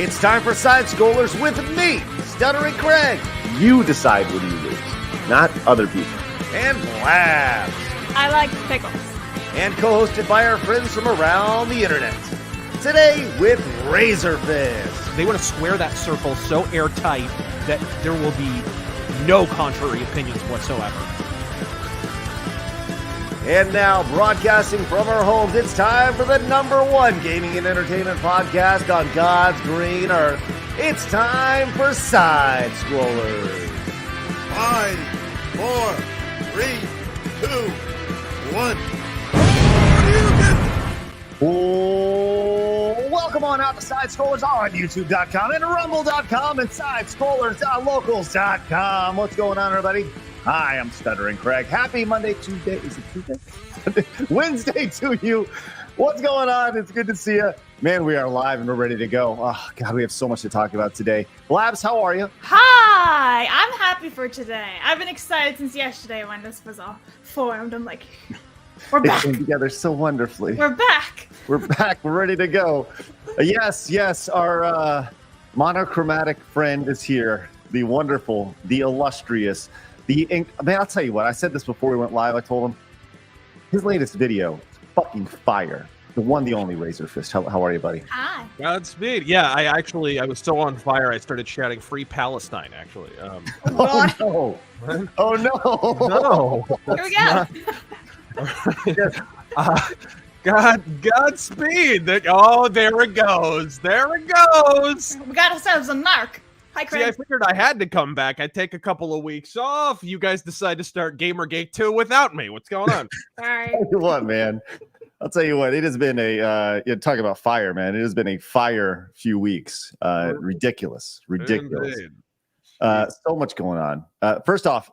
It's time for Side Scrollers with me, Stuttering Craig. You decide when you lose, not other people. And Blabs. I like pickles. And co-hosted by our friends from around the internet. Today with RazorFist. They want to square that circle so airtight that there will be no contrary opinions whatsoever. And now, broadcasting from our homes, it's time for the #1 gaming and entertainment podcast on God's green earth. It's time for Side Scrollers. 5, 4, 3, 2, 1. Welcome on out to Side Scrollers on YouTube.com and Rumble.com and SideScrollers.locals.com. What's going on, everybody? Hi, I'm Stuttering Craig. Happy Monday, Tuesday. Is it Tuesday? Wednesday to you. What's going on? It's good to see you. Man, we are live and we're ready to go. Oh, God, we have so much to talk about today. Blabs, how are you? Hi! I'm happy for today. I've been excited since yesterday when this was all formed. I'm like, we're back. It came together so wonderfully. We're back. We're back. We're ready to go. Yes. Our monochromatic friend is here. The wonderful, the illustrious, I'll tell you what. I said this before we went live. I told him his latest video is fucking fire. The one, the only RazorFist. How are you, buddy? Hi. Godspeed. Yeah, I was so on fire. I started shouting "Free Palestine." Actually. Oh no! Oh no! No. Here we go. Godspeed. Oh, there it goes. There it goes. We got ourselves a narc. Hi, Craig. See, I figured I had to come back. I'd take a couple of weeks off. You guys decide to start GamerGate 2 without me. What's going on? Sorry. I'll tell you what, man. I'll tell you what. It has been talk about fire, man. It has been a fire few weeks. Ridiculous. Indeed. So much going on. First off,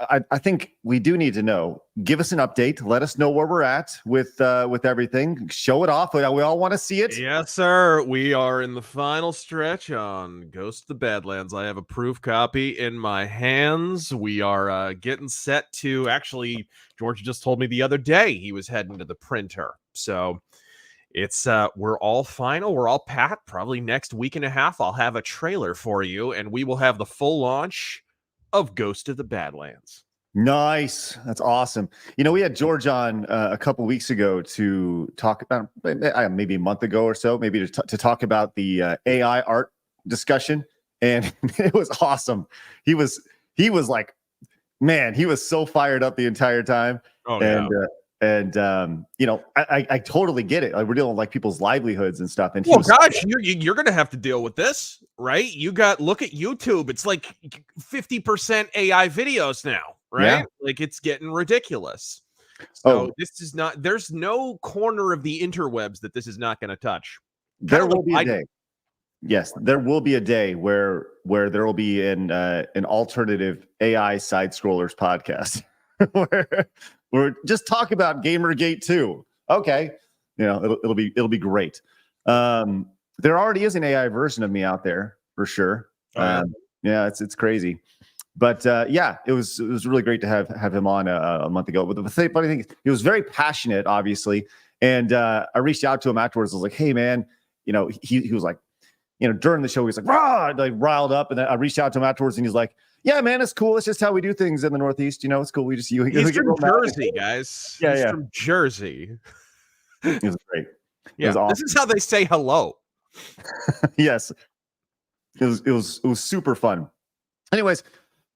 I think we do need to know. Give us an update. Let us know where we're at with everything. Show it off. We all want to see it. Yes, sir. We are in the final stretch on Ghost of the Badlands. I have a proof copy in my hands. We are getting set to. Actually, George just told me the other day he was heading to the printer. So it's we're all final. We're all packed. Probably next week and a half, I'll have a trailer for you, and we will have the full launch of Ghost of the Badlands. Nice. That's awesome. You know, we had George on a couple weeks ago to talk about, maybe a month ago or so, maybe to talk about the AI art discussion. And it was awesome. He was like, man, he was so fired up the entire time. Oh, yeah. You know, I totally get it. Like, we're dealing with like people's livelihoods and stuff. And gosh, you're going to have to deal with this, right? Look at YouTube. It's like 50% AI videos now, right? Yeah. Like, it's getting ridiculous. So this is not, there's no corner of the interwebs that this is not going to touch. There will be a day. Yes, there will be a day where there will be an alternative AI side scrollers podcast where we're just talk about GamerGate 2. Okay, you know, it'll be great. There already is an AI version of me out there for sure. Yeah, it's crazy, but yeah, it was really great to have him on a month ago. But the funny thing is, he was very passionate, obviously, and I reached out to him afterwards. I was like, hey man, you know, he was like, you know, during the show, he was like, rah, like riled up, and then I reached out to him afterwards, and he's like, yeah, man, it's cool. It's just how we do things in the Northeast. You know, it's cool. We just he's from Jersey, guys. He's from Jersey. It was great. Yeah, was awesome. This is how they say hello. Yes, it was super fun. Anyways,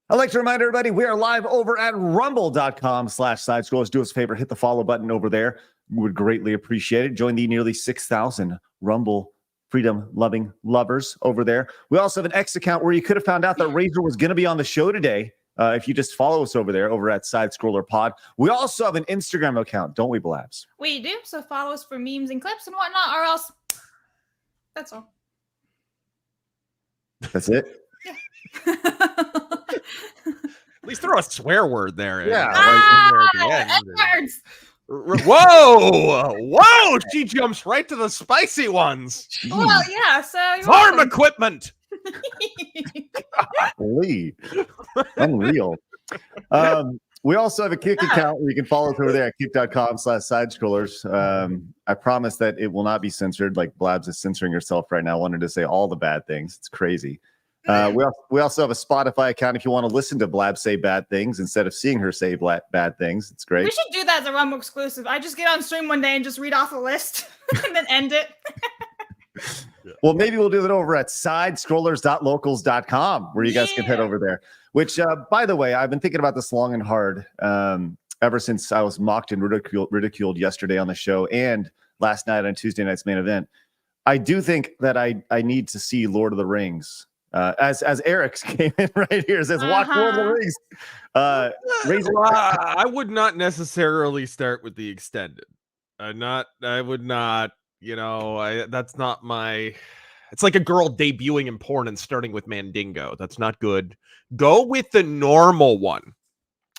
I'd like to remind everybody we are live over at rumble.com/sidescrollers. Do us a favor, hit the follow button over there. We would greatly appreciate it. Join the nearly 6,000 Rumble freedom-loving lovers over there. We also have an X account where you could have found out that Razor was going to be on the show today if you just follow us over there, over at Side Scroller Pod. We also have an Instagram account, don't we, Blabs? We do, so follow us for memes and clips and whatnot, or else that's all. That's it? Yeah. At least throw a swear word there. Yeah. Words. Whoa! She jumps right to the spicy ones. Jeez. Well, yeah. So Farm equipment. Golly. Unreal. We also have a Kick account where you can follow us over there at kick.com/sidescrollers. I promise that it will not be censored like Blabs is censoring herself right now, wanting to say all the bad things. It's crazy. We also have a Spotify account if you want to listen to Blab say bad things instead of seeing her say bad things. It's great. We should do that as a Rumble exclusive. I just get on stream one day and just read off a list and then end it. Well, maybe we'll do that over at sidescrollers.locals.com where you guys can head over there. Which, by the way, I've been thinking about this long and hard ever since I was mocked and ridiculed yesterday on the show and last night on Tuesday night's main event. I do think that I need to see Lord of the Rings. As Eric's came in right here, says watch Lord of the Rings. I would not necessarily start with the extended. I would not. That's not my. It's like a girl debuting in porn and starting with Mandingo. That's not good. Go with the normal one.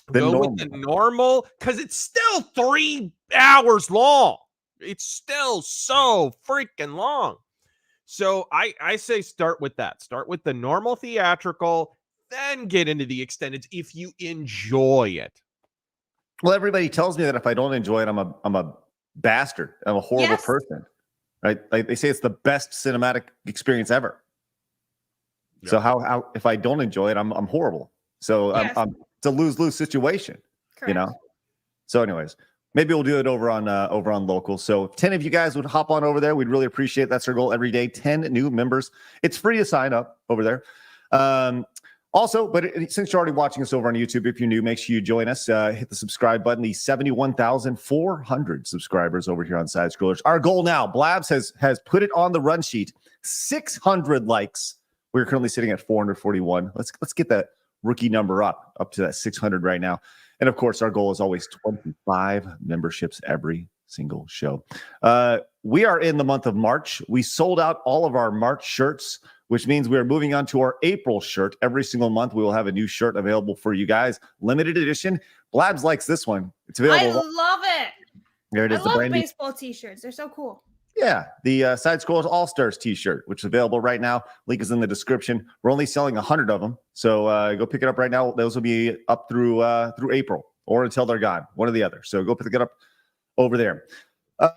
With the normal, because it's still 3 hours long. It's still so freaking long. So I say start with that. Start with the normal theatrical, then get into the extended if you enjoy it. Well, everybody tells me that if I don't enjoy it, I'm a bastard. I'm a horrible person. Right? Like they say it's the best cinematic experience ever. Yeah. So how if I don't enjoy it, I'm horrible. So it's a lose-lose situation. Correct. So anyways, maybe we'll do it over on local. So if 10 of you guys would hop on over there, we'd really appreciate it. That's our goal every day. 10 new members. It's free to sign up over there. Also, but since you're already watching us over on YouTube, if you're new, make sure you join us. Hit the subscribe button. The 71,400 subscribers over here on Side Scrollers. Our goal now, Blabs has put it on the run sheet. 600 likes. We're currently sitting at 441. Let's get that rookie number up to that 600 right now. And of course, our goal is always 25 memberships every single show. We are in the month of March. We sold out all of our March shirts, which means we are moving on to our April shirt. Every single month, we will have a new shirt available for you guys. Limited edition. Blabs likes this one. It's available. I love it. There it is. I love baseball t-shirts. They're so cool. Yeah, the Side Scrollers All-Stars t-shirt, which is available right now. Link is in the description. We're only selling 100 of them, so go pick it up right now. Those will be up through April or until they're gone, one or the other. So go pick it up over there.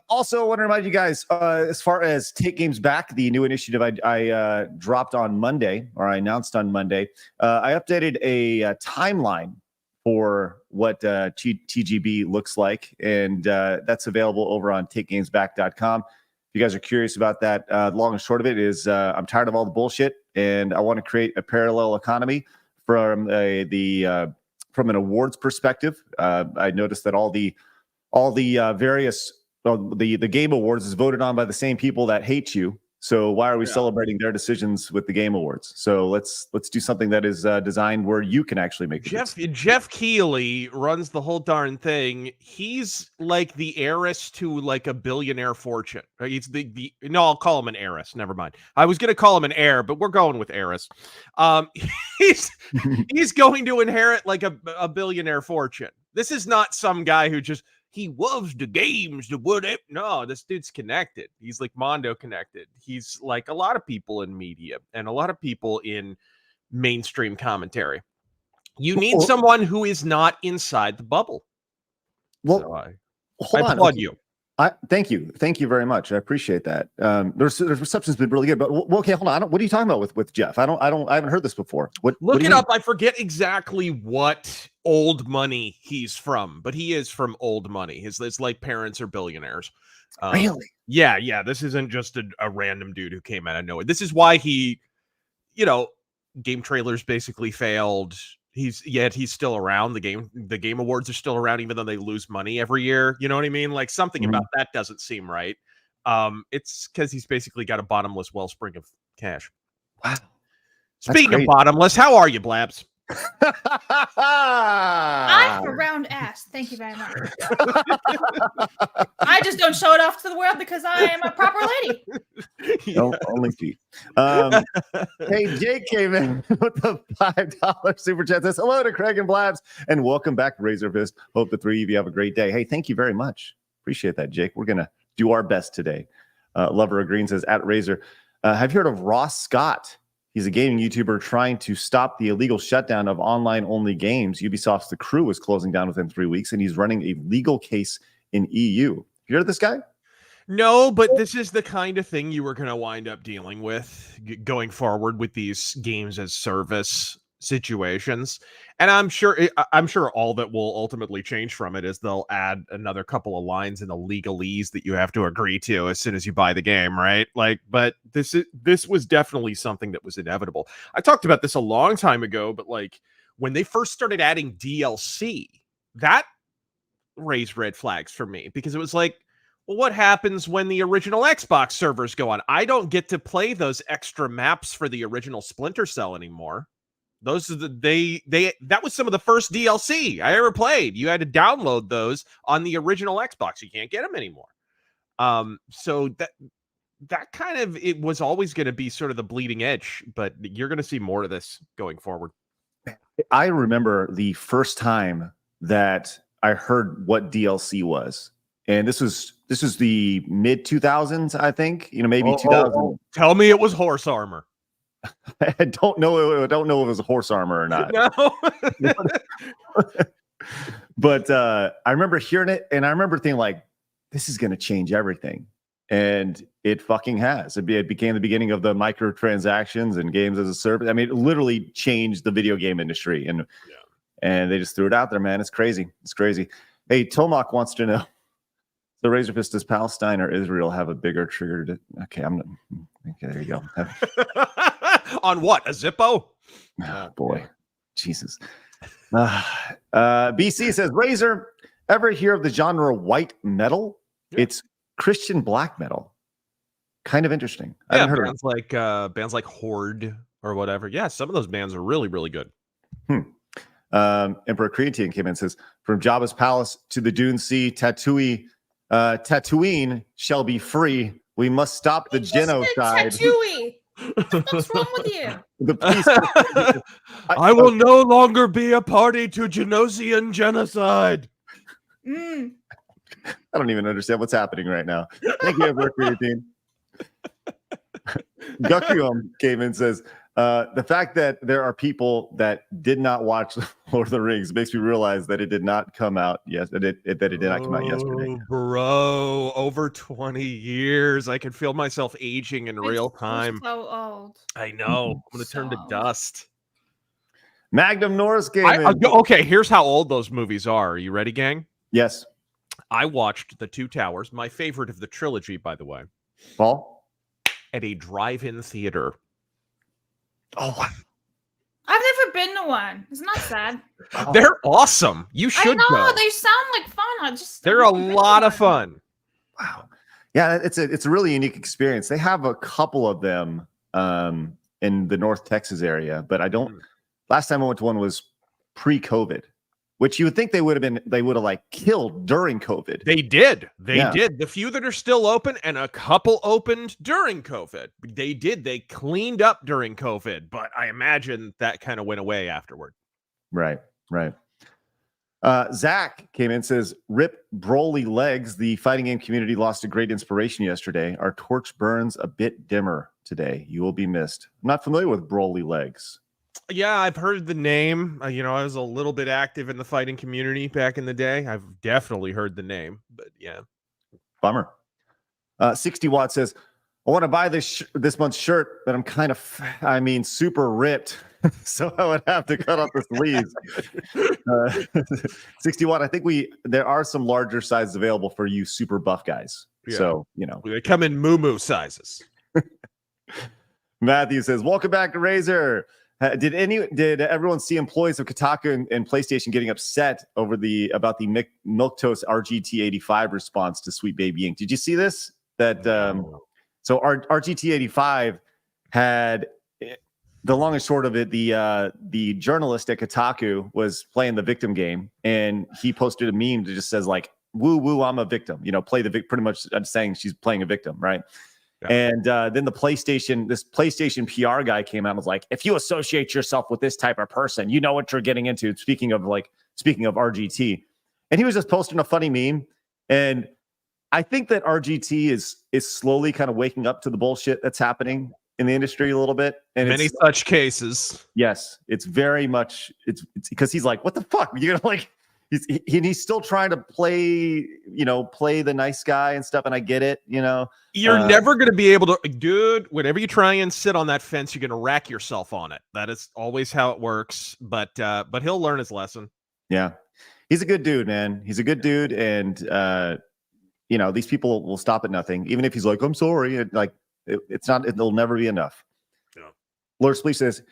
Also, I want to remind you guys, as far as Take Games Back, the new initiative I dropped on Monday, or I announced on Monday, I updated a timeline for what TGB looks like, and that's available over on takegamesback.com. If you guys are curious about that, the long and short of it is I'm tired of all the bullshit, and I want to create a parallel economy from an awards perspective. I noticed that all the various the Game Awards is voted on by the same people that hate you. So why are we celebrating their decisions with the Game Awards? So let's do something that is designed where you can actually make it. Jeff Keighley runs the whole darn thing. He's like the heiress to like a billionaire fortune. He's no, I'll call him an heiress. Never mind. I was going to call him an heir, but we're going with heiress. He's going to inherit like a billionaire fortune. This is not some guy who just he loves the games, the whatever. No, this dude's connected. He's like Mondo connected. He's like a lot of people in media and a lot of people in mainstream commentary. You need someone who is not inside the bubble. Well, so I applaud you. Thank you very much. I appreciate that. Their reception's been really good, but okay, hold on. What are you talking about with Jeff? I haven't heard this before. Look it up. I forget exactly what old money he's from, but he is from old money. His like parents are billionaires. Really? Yeah. This isn't just a random dude who came out of nowhere. This is why he, Game Trailers basically failed. He's still around. The Game Awards are still around, even though they lose money every year. You know what I mean? Like something about that doesn't seem right. It's because he's basically got a bottomless wellspring of cash. Wow. Speaking of bottomless, how are you, Blabs? I'm a round ass. Thank you very much. I just don't show it off to the world because I am a proper lady. Only feet. Hey, Jake came in with the $5 super chat. Says hello to Craig and Blabs and welcome back to RazorFist. Hope the three of you have a great day. Hey, thank you very much. Appreciate that, Jake. We're gonna do our best today. Lover of Green says at Razor. Have you heard of Ross Scott? He's a gaming YouTuber trying to stop the illegal shutdown of online-only games. Ubisoft's The Crew is closing down within 3 weeks, and he's running a legal case in EU. You heard of this guy? No, but this is the kind of thing you were going to wind up dealing with going forward with these games as service situations. And I'm sure all that will ultimately change from it is they'll add another couple of lines in the legalese that you have to agree to as soon as you buy the game, right? Like, but this was definitely something that was inevitable. I talked about this a long time ago, but like when they first started adding DLC, that raised red flags for me because it was like, well, what happens when the original Xbox servers go on? I don't get to play those extra maps for the original Splinter Cell anymore. Those are that was some of the first DLC I ever played. You had to download those on the original Xbox. You can't get them anymore. So that kind of, it was always going to be sort of the bleeding edge, but you're going to see more of this going forward. I remember the first time that I heard what DLC was. And this was the mid 2000s, I think. Maybe 2000. Tell me it was horse armor. I don't know. I don't know if it was horse armor or not. No. But I remember hearing it, and I remember thinking, like, this is going to change everything. And it fucking has. It became the beginning of the microtransactions and games as a service. I mean, it literally changed the video game industry. And they just threw it out there, man. It's crazy. It's crazy. Hey, Tomac wants to know, so RazorFist, does Palestine or Israel have a bigger trigger? Okay, there you go. On what? A Zippo? Oh, boy. Jesus. BC says, Razor, ever hear of the genre white metal? Yeah. It's Christian black metal. Kind of interesting. I haven't heard of it. Bands like Horde or whatever. Yeah, some of those bands are really, really good. Emperor Creatine came in and says, from Jabba's palace to the Dune Sea, Tatooine shall be free. We must stop the genocide. What's wrong with you? The peace. I will no longer be a party to Genosian genocide. Mm. I don't even understand what's happening right now. Thank you, Emperor Creatine. Gakuum came in and says, the fact that there are people that did not watch Lord of the Rings makes me realize that it did not come out yesterday. Bro, over 20 years. I can feel myself aging in real time. So old. I know. I'm going to turn to dust. Magnum Norris came in. Okay, here's how old those movies are. Are you ready, gang? Yes. I watched The Two Towers, my favorite of the trilogy, by the way. Paul? At a drive-in theater. Oh, I've never been to one. It's not sad. They're awesome. You should go. They sound like fun. They're a lot of fun. Wow. Yeah, it's a really unique experience. They have a couple of them in the North Texas area, but I don't. Last time I went to one was pre-COVID, which you would think they would have like killed during COVID. They did. They did. The few that are still open and a couple opened during COVID. They did. They cleaned up during COVID, but I imagine that kind of went away afterward. Right. Zach came in and says, rip Broly legs. The fighting game community lost a great inspiration yesterday. Our torch burns a bit dimmer today. You will be missed. I'm not familiar with Broly legs. Yeah, I've heard the name. I was a little bit active in the fighting community back in the day. I've definitely heard the name, but yeah. Bummer. 60 Watt says, I want to buy this month's shirt, but I'm kind of, super ripped. So I would have to cut off the sleeves. 60 Watt, I think there are some larger sizes available for you super buff guys. Yeah. So, They come in moo-moo sizes. Matthew says, welcome back to Razor. Did everyone see employees of Kotaku and PlayStation getting upset about the Milquetoast RGT85 response to Sweet Baby Inc? Did you see this? So our RGT85 had, the long and short of it, the journalist at Kotaku was playing the victim game, and he posted a meme that just says like, "Woo woo, I'm a victim." Play the pretty much saying she's playing a victim, right? Yeah. And then this PlayStation PR guy came out and was like, if you associate yourself with this type of person, you know what you're getting into. Speaking of RGT, and he was just posting a funny meme. And I think that RGT is slowly kind of waking up to the bullshit that's happening. in the industry a little bit. And Many such cases. Yes, it's very much it's because he's like, what the fuck? You're gonna like he's still trying to play the nice guy and stuff, and I get it, You're never going to be able to, dude, whenever you try and sit on that fence, you're going to rack yourself on it. That is always how it works, but he'll learn his lesson. Yeah. He's a good dude, man. He's a good dude, and these people will stop at nothing, even if he's like, I'm sorry, it'll never be enough. Yeah. Lord Spleech says,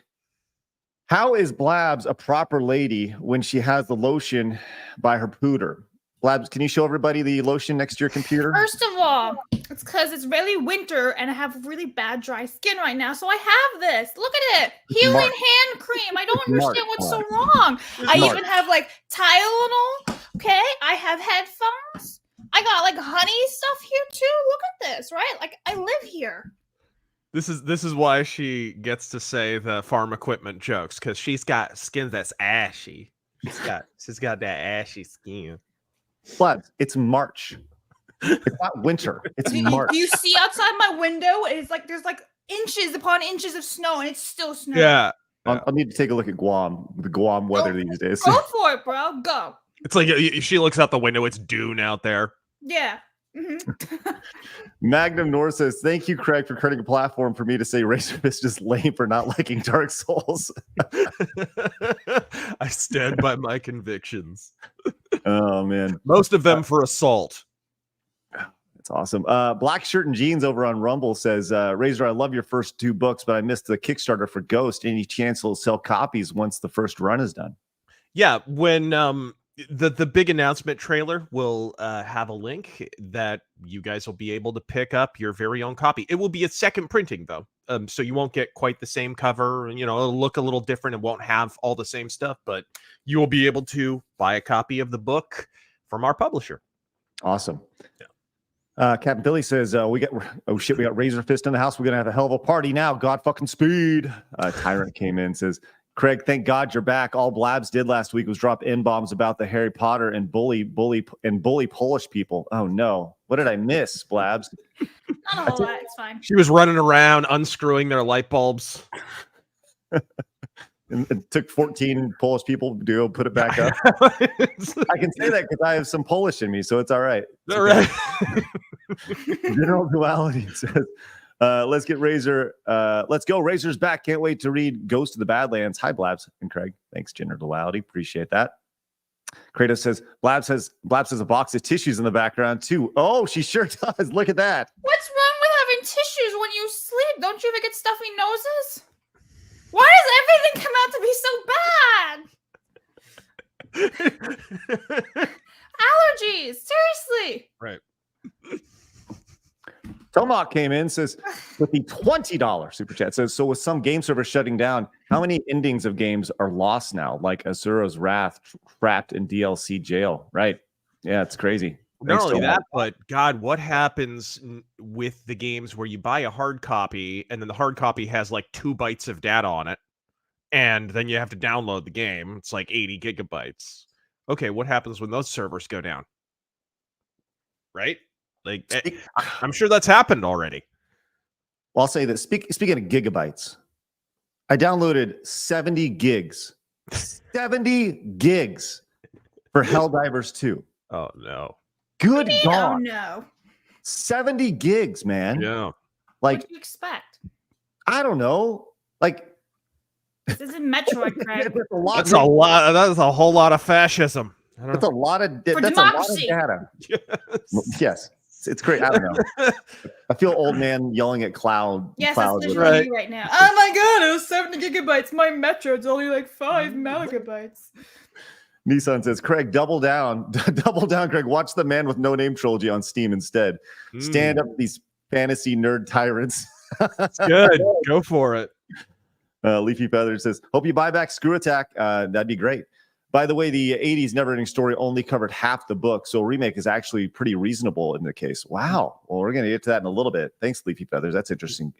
how is Blabs a proper lady when she has the lotion by her pooter? Blabs, can you show everybody the lotion next to your computer? First of all, it's because it's really winter and I have really bad dry skin right now. So I have this. Look at it. Healing hand cream. I don't understand what's so wrong. I even have like Tylenol. Okay. I have headphones. I got like honey stuff here too. Look at this, right? Like I live here. This is why she gets to say the farm equipment jokes, because she's got skin that's ashy. She's got that ashy skin. But it's March. It's not winter. It's March. You see outside my window, it's like there's like inches upon inches of snow, and it's still snowing. Yeah. I'll need to take a look at the Guam weather these days. Go for it, bro. Go. It's like she looks out the window. It's Dune out there. Yeah. Mm-hmm. Magnum North says, thank you, Craig, for creating a platform for me to say RazorFist is lame for not liking Dark Souls. I stand by my convictions. Oh, man. Most of them for assault. That's awesome. Black Shirt and Jeans over on Rumble says, Razor, I love your first 2 books, but I missed the Kickstarter for Ghost. Any chance it'll sell copies once the first run is done? Yeah, when the big announcement trailer will have a link that you guys will be able to pick up your very own copy. It will be a second printing, though, so you won't get quite the same cover. It'll look a little different. It won't have all the same stuff, but you will be able to buy a copy of the book from our publisher. Awesome. Yeah. Captain Billy says, we got RazorFist in the house. We're going to have a hell of a party now. God fucking speed. Tyrant came in and says, Craig, thank God you're back. All Blabs did last week was drop N-bombs about the Harry Potter and bully Polish people. Oh no. What did I miss, Blabs? Not a whole lot. It's fine. She was running around unscrewing their light bulbs. It took 14 Polish people to go put it back up. I can say that because I have some Polish in me, so it's all right. All right. General Duality says, let's get Razor. Let's go. Razor's back. Can't wait to read Ghost of the Badlands. Hi, Blabs and Craig. Thanks, General Duality. Appreciate that. Kratos says, Blabs has a box of tissues in the background, too. Oh, she sure does. Look at that. What's wrong with having tissues when you sleep? Don't you ever get stuffy noses? Why does everything come out to be so bad? Allergies. Seriously. Right. Tomahawk came in, says, with the $20 super chat, says, so with some game servers shutting down, how many endings of games are lost now? Like Asura's Wrath, trapped in DLC jail. Right. Yeah, it's crazy. Not only that, but God, what happens with the games where you buy a hard copy and then the hard copy has like 2 bytes of data on it, and then you have to download the game? It's like 80 gigabytes. Okay, what happens when those servers go down? Right? Like, I'm sure that's happened already. Well, I'll say this. Speaking of gigabytes, I downloaded 70 gigs. 70 gigs for Helldivers 2. Oh, no. Good God. Oh, no. 70 gigs, man. Yeah. Like, what do you expect? I don't know. Like, this isn't Metroid, Craig. That's a lot. That's a whole lot of fascism. That's a lot of For democracy. data. Yes. Yes. It's great. I don't know. I feel old man yelling at clouds. Yes, that's literally right now. Oh my God, it was 70 gigabytes. My Metroid's only like 5 megabytes. Nissan says, Craig, double down. Double down, Craig. Watch The Man with No Name trilogy on Steam instead. Stand up these fantasy nerd tyrants. That's good. Go for it. Leafy Feather says, hope you buy back Screw Attack. That'd be great. By the way, the 80s NeverEnding story only covered half the book, so a remake is actually pretty reasonable in the case. Wow. Well, we're going to get to that in a little bit. Thanks, Leafy Feathers. That's interesting.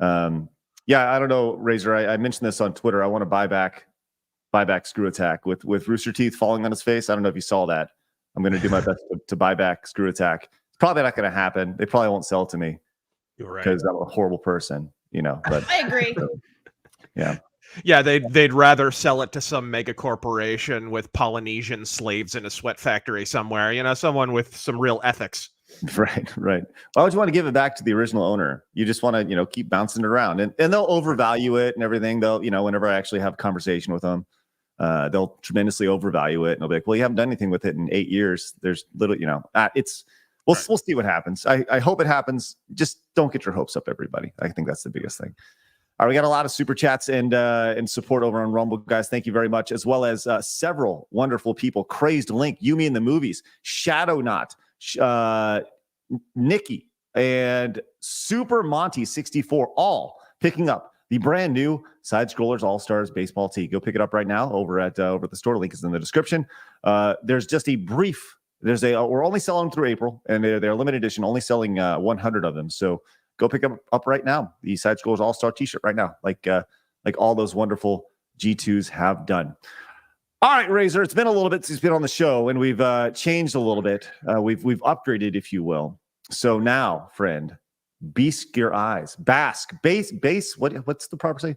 Yeah, I don't know, Razor. I mentioned this on Twitter. I want to buy back Screw Attack with Rooster Teeth falling on his face. I don't know if you saw that. I'm going to do my best to buy back Screw Attack. It's probably not going to happen. They probably won't sell it to me. You're right. because I'm a horrible person, but I agree. Yeah, they'd rather sell it to some mega corporation with Polynesian slaves in a sweat factory somewhere, someone with some real ethics. Right. Why would you want to give it back to the original owner? You just want to, keep bouncing it around, and they'll overvalue it and everything. They'll, whenever I actually have a conversation with them, they'll tremendously overvalue it, and they'll be like, "Well, you haven't done anything with it in 8 years. There's little, we'll see what happens. I hope it happens. Just don't get your hopes up, everybody. I think that's the biggest thing. All right, we got a lot of super chats and support over on Rumble, guys. Thank you very much, as well as several wonderful people: Crazed Link, Yumi in the Movies, Shadow Knot, Nikki, and Super Monty 64, all picking up the brand new Side Scrollers All Stars baseball tee. Go pick it up right now over at the store. Link is in the description. There's just a brief. We're only selling them through April, and they're limited edition, only selling 100 of them. So go pick them up right now. The Side Scrollers All Star T-shirt right now, like all those wonderful G2s have done. All right, Razor, it's been a little bit since you've been on the show, and we've changed a little bit. We've upgraded, if you will. So now, friend, beast your eyes. Bask. Base. What's the proper saying?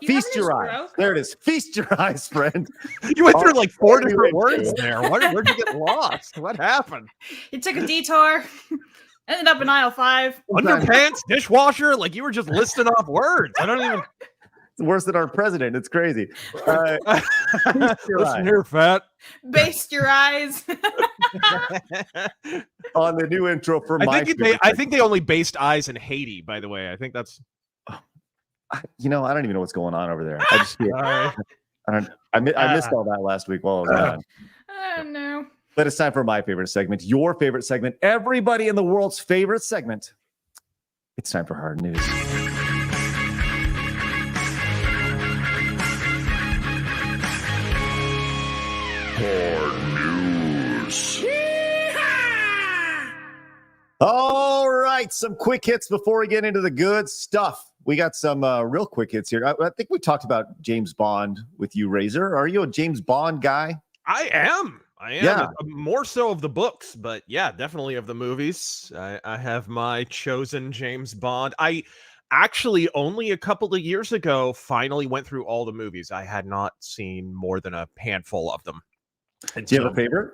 Feast your eyes. There it is. Feast your eyes, friend. You went through like 4 different words there. Where'd you get lost? What happened? You took a detour. Ended up in aisle 5. Underpants, dishwasher. Like you were just listing off words. I don't even... It's worse than our president. It's crazy. Listen here, fat. Baste your eyes. On the new intro for I think they only based eyes in Haiti, by the way. I think that's... I don't even know what's going on over there. I just I missed all that last week while I was gone. Oh, no. But it's time for my favorite segment, your favorite segment, everybody in the world's favorite segment. It's time for Hard News. Hard News. All right, some quick hits before we get into the good stuff. We got some real quick hits here. I think we talked about James Bond with you, Razor. Are you a James Bond guy? I am. Yeah. More so of the books, but yeah, definitely of the movies. I have my chosen James Bond. I actually only a couple of years ago finally went through all the movies. I had not seen more than a handful of them. Do you have a favorite?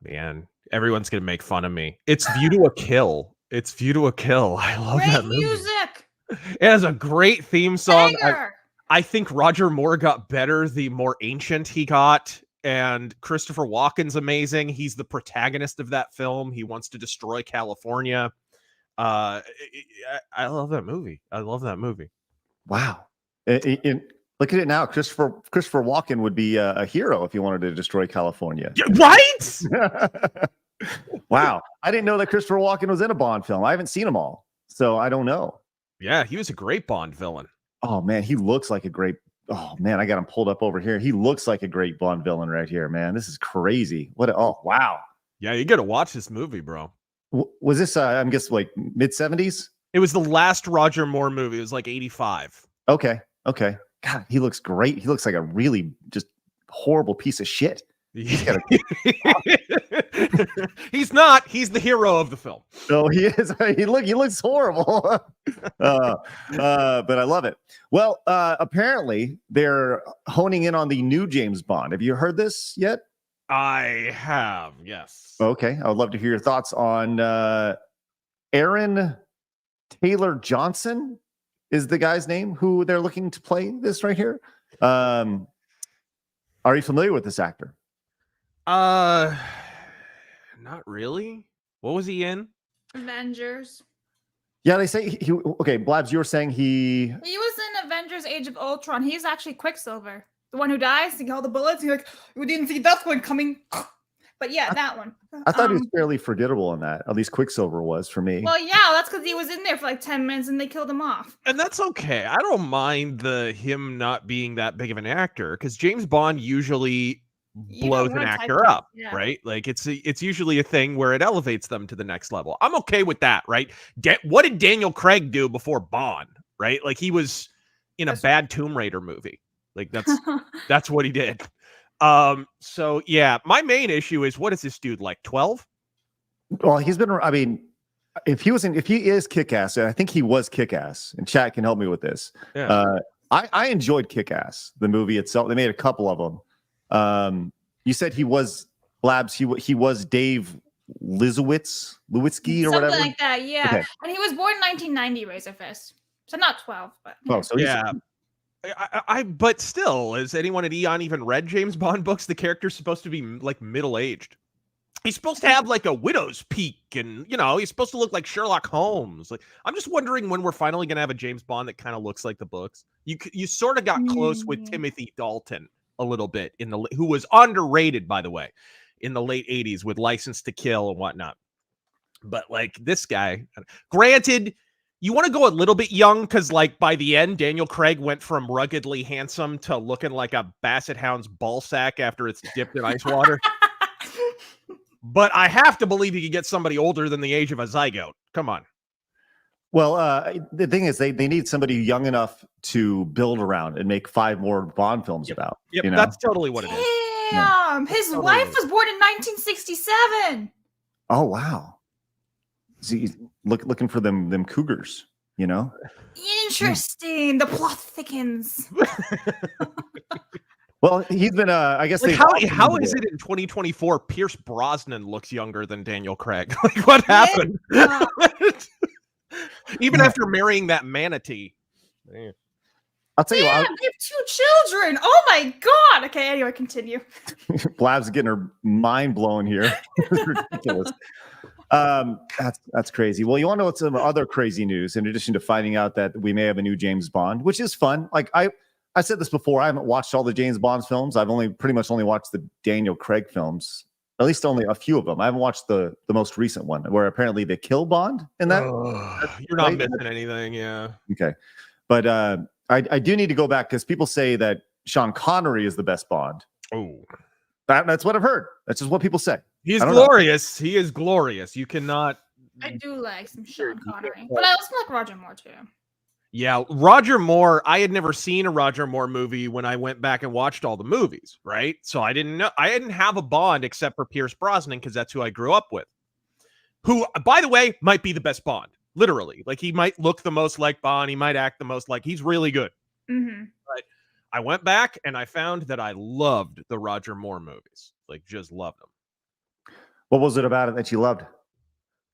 Man, everyone's going to make fun of me. It's View to a Kill. It's View to a Kill. I love that movie. Music. It has a great theme song. Banger. I think Roger Moore got better the more ancient he got, and Christopher Walken's amazing. He's the protagonist of that film. He wants to destroy California. I love that movie. Wow. Look at it now. Christopher Walken would be a hero if he wanted to destroy California. Yeah, right? Wow. I didn't know that Christopher Walken was in a Bond film. I haven't seen them all, so I don't know. Yeah, he was a great Bond villain. Oh, man, he looks like a great... Oh, man, I got him pulled up over here. He looks like a great Bond villain right here, man. This is crazy. Oh, wow. Yeah, you got to watch this movie, bro. Was this, I'm guessing, like mid-70s? It was the last Roger Moore movie. It was like 85. Okay. God, he looks great. He looks like a really just horrible piece of shit. He's not. He's the hero of the film. No, he is. He looks horrible. But I love it. Well, apparently they're honing in on the new James Bond. Have you heard this yet? I have, yes. Okay, I would love to hear your thoughts on Aaron Taylor Johnson is the guy's name who they're looking to play this right here. Are you familiar with this actor? Not really. What was he in? Avengers. Yeah, they say he okay, Blabs, you were saying he was in Avengers Age of Ultron. He's actually Quicksilver. The one who dies, he all the bullets, you're like, we didn't see that one coming. But yeah, that one. I thought he was fairly forgettable in that. At least Quicksilver was for me. Well, yeah, that's because he was in there for like 10 minutes and they killed him off. And that's okay. I don't mind him not being that big of an actor, because James Bond usually blows an actor up, right? Like it's usually a thing where it elevates them to the next level. I'm okay with that, right? What did Daniel Craig do before Bond, right? Like he was in a bad Tomb Raider movie. Like that's what he did. So yeah, my main issue is, what is this dude, like 12? Well, he's been, I mean, if he is Kick-Ass, and I think he was Kick-Ass, and chat can help me with this. Yeah. I enjoyed Kick-Ass, the movie itself. They made a couple of them. You said he was Labs. He was Dave Lizowitz or Something whatever. like that, yeah. Okay. And he was born in 1990, RazorFist. So not 12, but So Yeah. But still, has anyone at Eon even read James Bond books? The character's supposed to be like middle-aged. He's supposed to have like a widow's peak, and he's supposed to look like Sherlock Holmes. Like, I'm just wondering when we're finally gonna have a James Bond that kind of looks like the books. You sort of got close with Timothy Dalton a little bit who was underrated, by the way, in the late 80s with License to Kill and whatnot. But like this guy, granted, you want to go a little bit young because like by the end, Daniel Craig went from ruggedly handsome to looking like a basset hound's ball sack after it's dipped in ice water. But I have to believe you could get somebody older than the age of a zygote. Come on. Well, the thing is, they need somebody young enough to build around and make 5 more Bond films about. Yep, that's totally what it is. Damn, his wife was born in 1967. Oh wow! See, looking for them cougars, Interesting. The plot thickens. Well, he's been. I guess. Like how is it in 2024? Pierce Brosnan looks younger than Daniel Craig. Like what happened? Even after marrying that manatee. Man. I'll tell you what. They have 2 children. Oh my god. Okay. Anyway, continue. Blab's getting her mind blown here. It's ridiculous. That's crazy. Well, you want to know what's some other crazy news in addition to finding out that we may have a new James Bond, which is fun. Like I said this before, I haven't watched all the James Bond films. I've pretty much only watched the Daniel Craig films, at least only a few of them. I haven't watched the most recent one where apparently they kill Bond in that. You're not missing anything, yeah. Okay. But I do need to go back because people say that Sean Connery is the best Bond. Oh. That's what I've heard. That's just what people say. He's glorious. He is glorious. You cannot. I do like some Sean Connery, but I also like Roger Moore too. Yeah, Roger Moore. I had never seen a Roger Moore movie when I went back and watched all the movies, right? So I didn't know. I didn't have a Bond except for Pierce Brosnan because that's who I grew up with. Who, by the way, might be the best Bond. Literally, like he might look the most like Bond. He might act the most like he's really good. Mm-hmm. But I went back and I found that I loved the Roger Moore movies. Like, just loved them. What was it about it that you loved?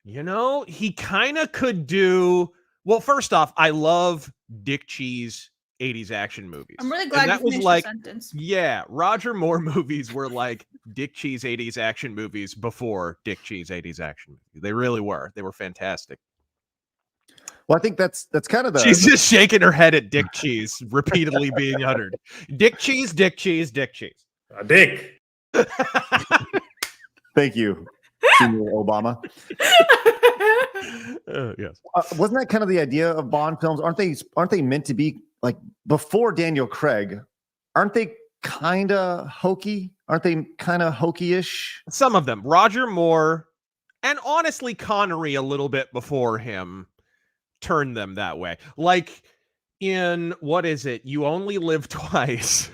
He kind of could do. Well, first off, I love Dick Cheese 80s action movies. I'm really glad that you was finished like, the sentence. Yeah, Roger Moore movies were like Dick Cheese 80s action movies before Dick Cheese 80s action movies. They really were. They were fantastic. Well, I think that's kind of the. She's just shaking her head at Dick Cheese, repeatedly being uttered. Dick Cheese, Dick Cheese, Dick Cheese. Dick. Thank you, Senior Obama. Yes. Wasn't that kind of the idea of Bond films? Aren't they meant to be like before Daniel Craig? Aren't they kind of hokey? Aren't they kind of hokey-ish? Some of them. Roger Moore, and honestly Connery a little bit before him, turned them that way. Like in, what is it? You Only Live Twice.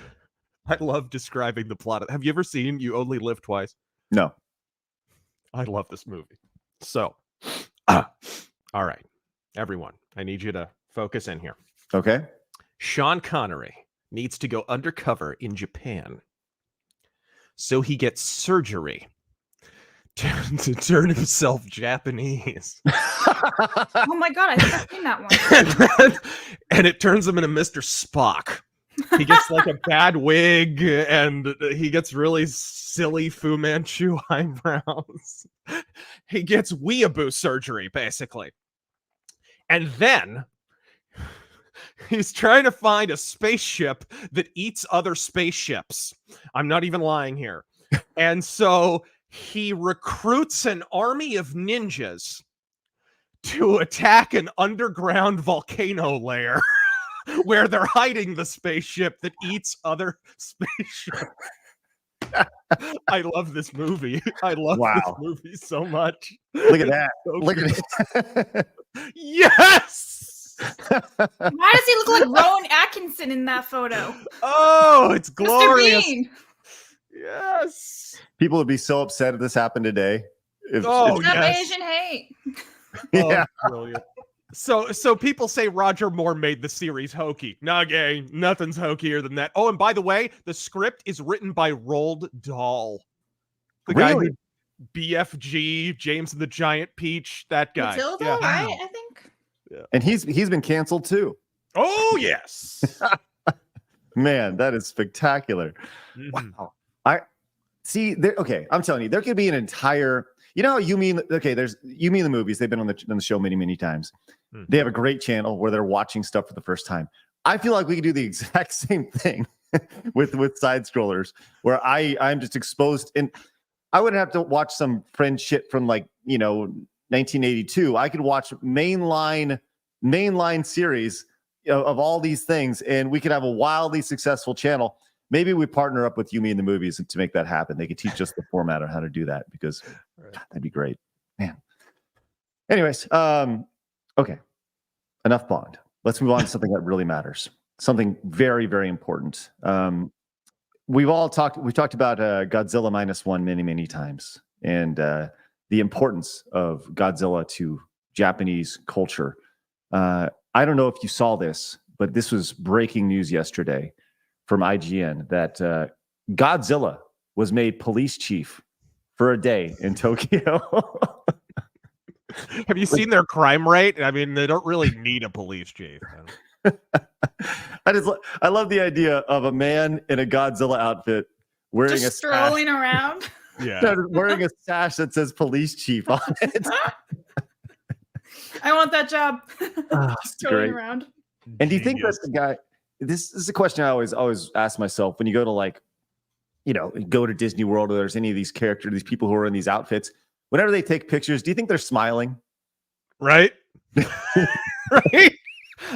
I love describing the plot. Have you ever seen You Only Live Twice? No. I love this movie. So, all right, everyone, I need you to focus in here. Okay. Sean Connery needs to go undercover in Japan. So he gets surgery to turn himself Japanese. Oh my god, I think I've seen that one. And it turns him into Mr. Spock. He gets like a bad wig and he gets really silly Fu Manchu eyebrows. He gets weeaboo surgery, basically. And then he's trying to find a spaceship that eats other spaceships. I'm not even lying here. And so he recruits an army of ninjas to attack an underground volcano lair where they're hiding the spaceship that eats other spaceships. I love this movie. I love this movie so much. Look at that. So Look at it. Yes! Why does he look like Rowan Atkinson in that photo? Oh, it's glorious. Mr. Bean. Yes. People would be so upset if this happened today. Stop Asian hate. Yeah. Brilliant. So people say Roger Moore made the series hokey. Nah, gang, nothing's hokier than that. Oh, and by the way, the script is written by Roald Dahl, the guy who BFG, James and the Giant Peach, that guy. Matilda, Yeah. right? I think. Yeah. And he's been canceled too. Oh yes. Man, that is spectacular. Wow. I see. Okay, I'm telling you, there could be an entire. You know how you mean? Okay, there's you mean the movies. They've been on the show many times. They have a great channel where they're watching stuff for the first time. I feel like we could do the exact same thing with side scrollers, where I'm just exposed, and I wouldn't have to watch some friend shit from 1982. I could watch mainline series of all these things, and we could have a wildly successful channel. Maybe we partner up with You, Me, and the Movies to make that happen. They could teach us the format on how to do that, because that'd be great, man. Anyways, okay, enough Bond. Let's move on to something that really matters. Something very, very important. We've talked about Godzilla -1 many times, and the importance of Godzilla to Japanese culture. I don't know if you saw this, but this was breaking news yesterday from IGN that Godzilla was made police chief for a day in Tokyo. Have you seen their crime rate? I mean, they don't really need a police chief. I love the idea of a man in a Godzilla outfit wearing Just strolling around. Yeah, wearing a sash that says police chief on it. I want that job. Strolling great. around. And do you think that's the guy? This is a question I always ask myself when you go to go to Disney World, or there's any of these characters, these people who are in these outfits. Whenever they take pictures, do you think they're smiling? Right? Right?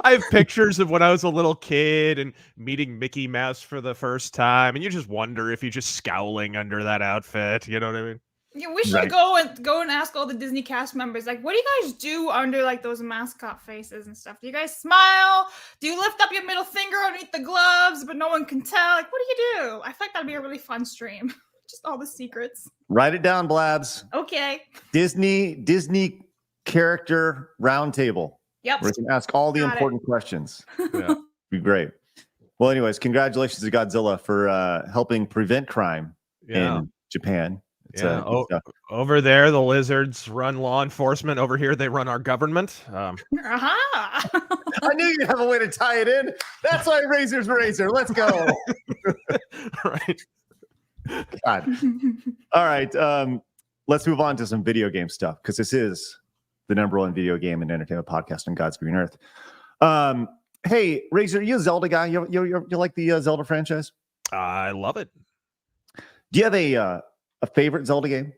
I have pictures of when I was a little kid and meeting Mickey Mouse for the first time, and you just wonder if he's just scowling under that outfit. You know what I mean? Yeah, we should go and ask all the Disney cast members, like, what do you guys do under those mascot faces and stuff? Do you guys smile? Do you lift up your middle finger underneath the gloves, but no one can tell? Like, what do you do? I feel like that'd be a really fun stream. Just all the secrets. Write it down, Blabs. Okay. Disney character roundtable. Yep. Where you can ask all the important questions. Yeah. Be great. Well, anyways, congratulations to Godzilla for helping prevent crime in Japan. Over there, the lizards run law enforcement. Over here, they run our government. Aha! I knew you'd have a way to tie it in. That's why Razor's Razor. Let's go. Right. God. All right. Let's move on to some video game stuff, because this is the #1 video game and entertainment podcast on God's green earth. Hey, Razor, are you a Zelda guy? You like the Zelda franchise? I love it. Do you have a favorite Zelda game?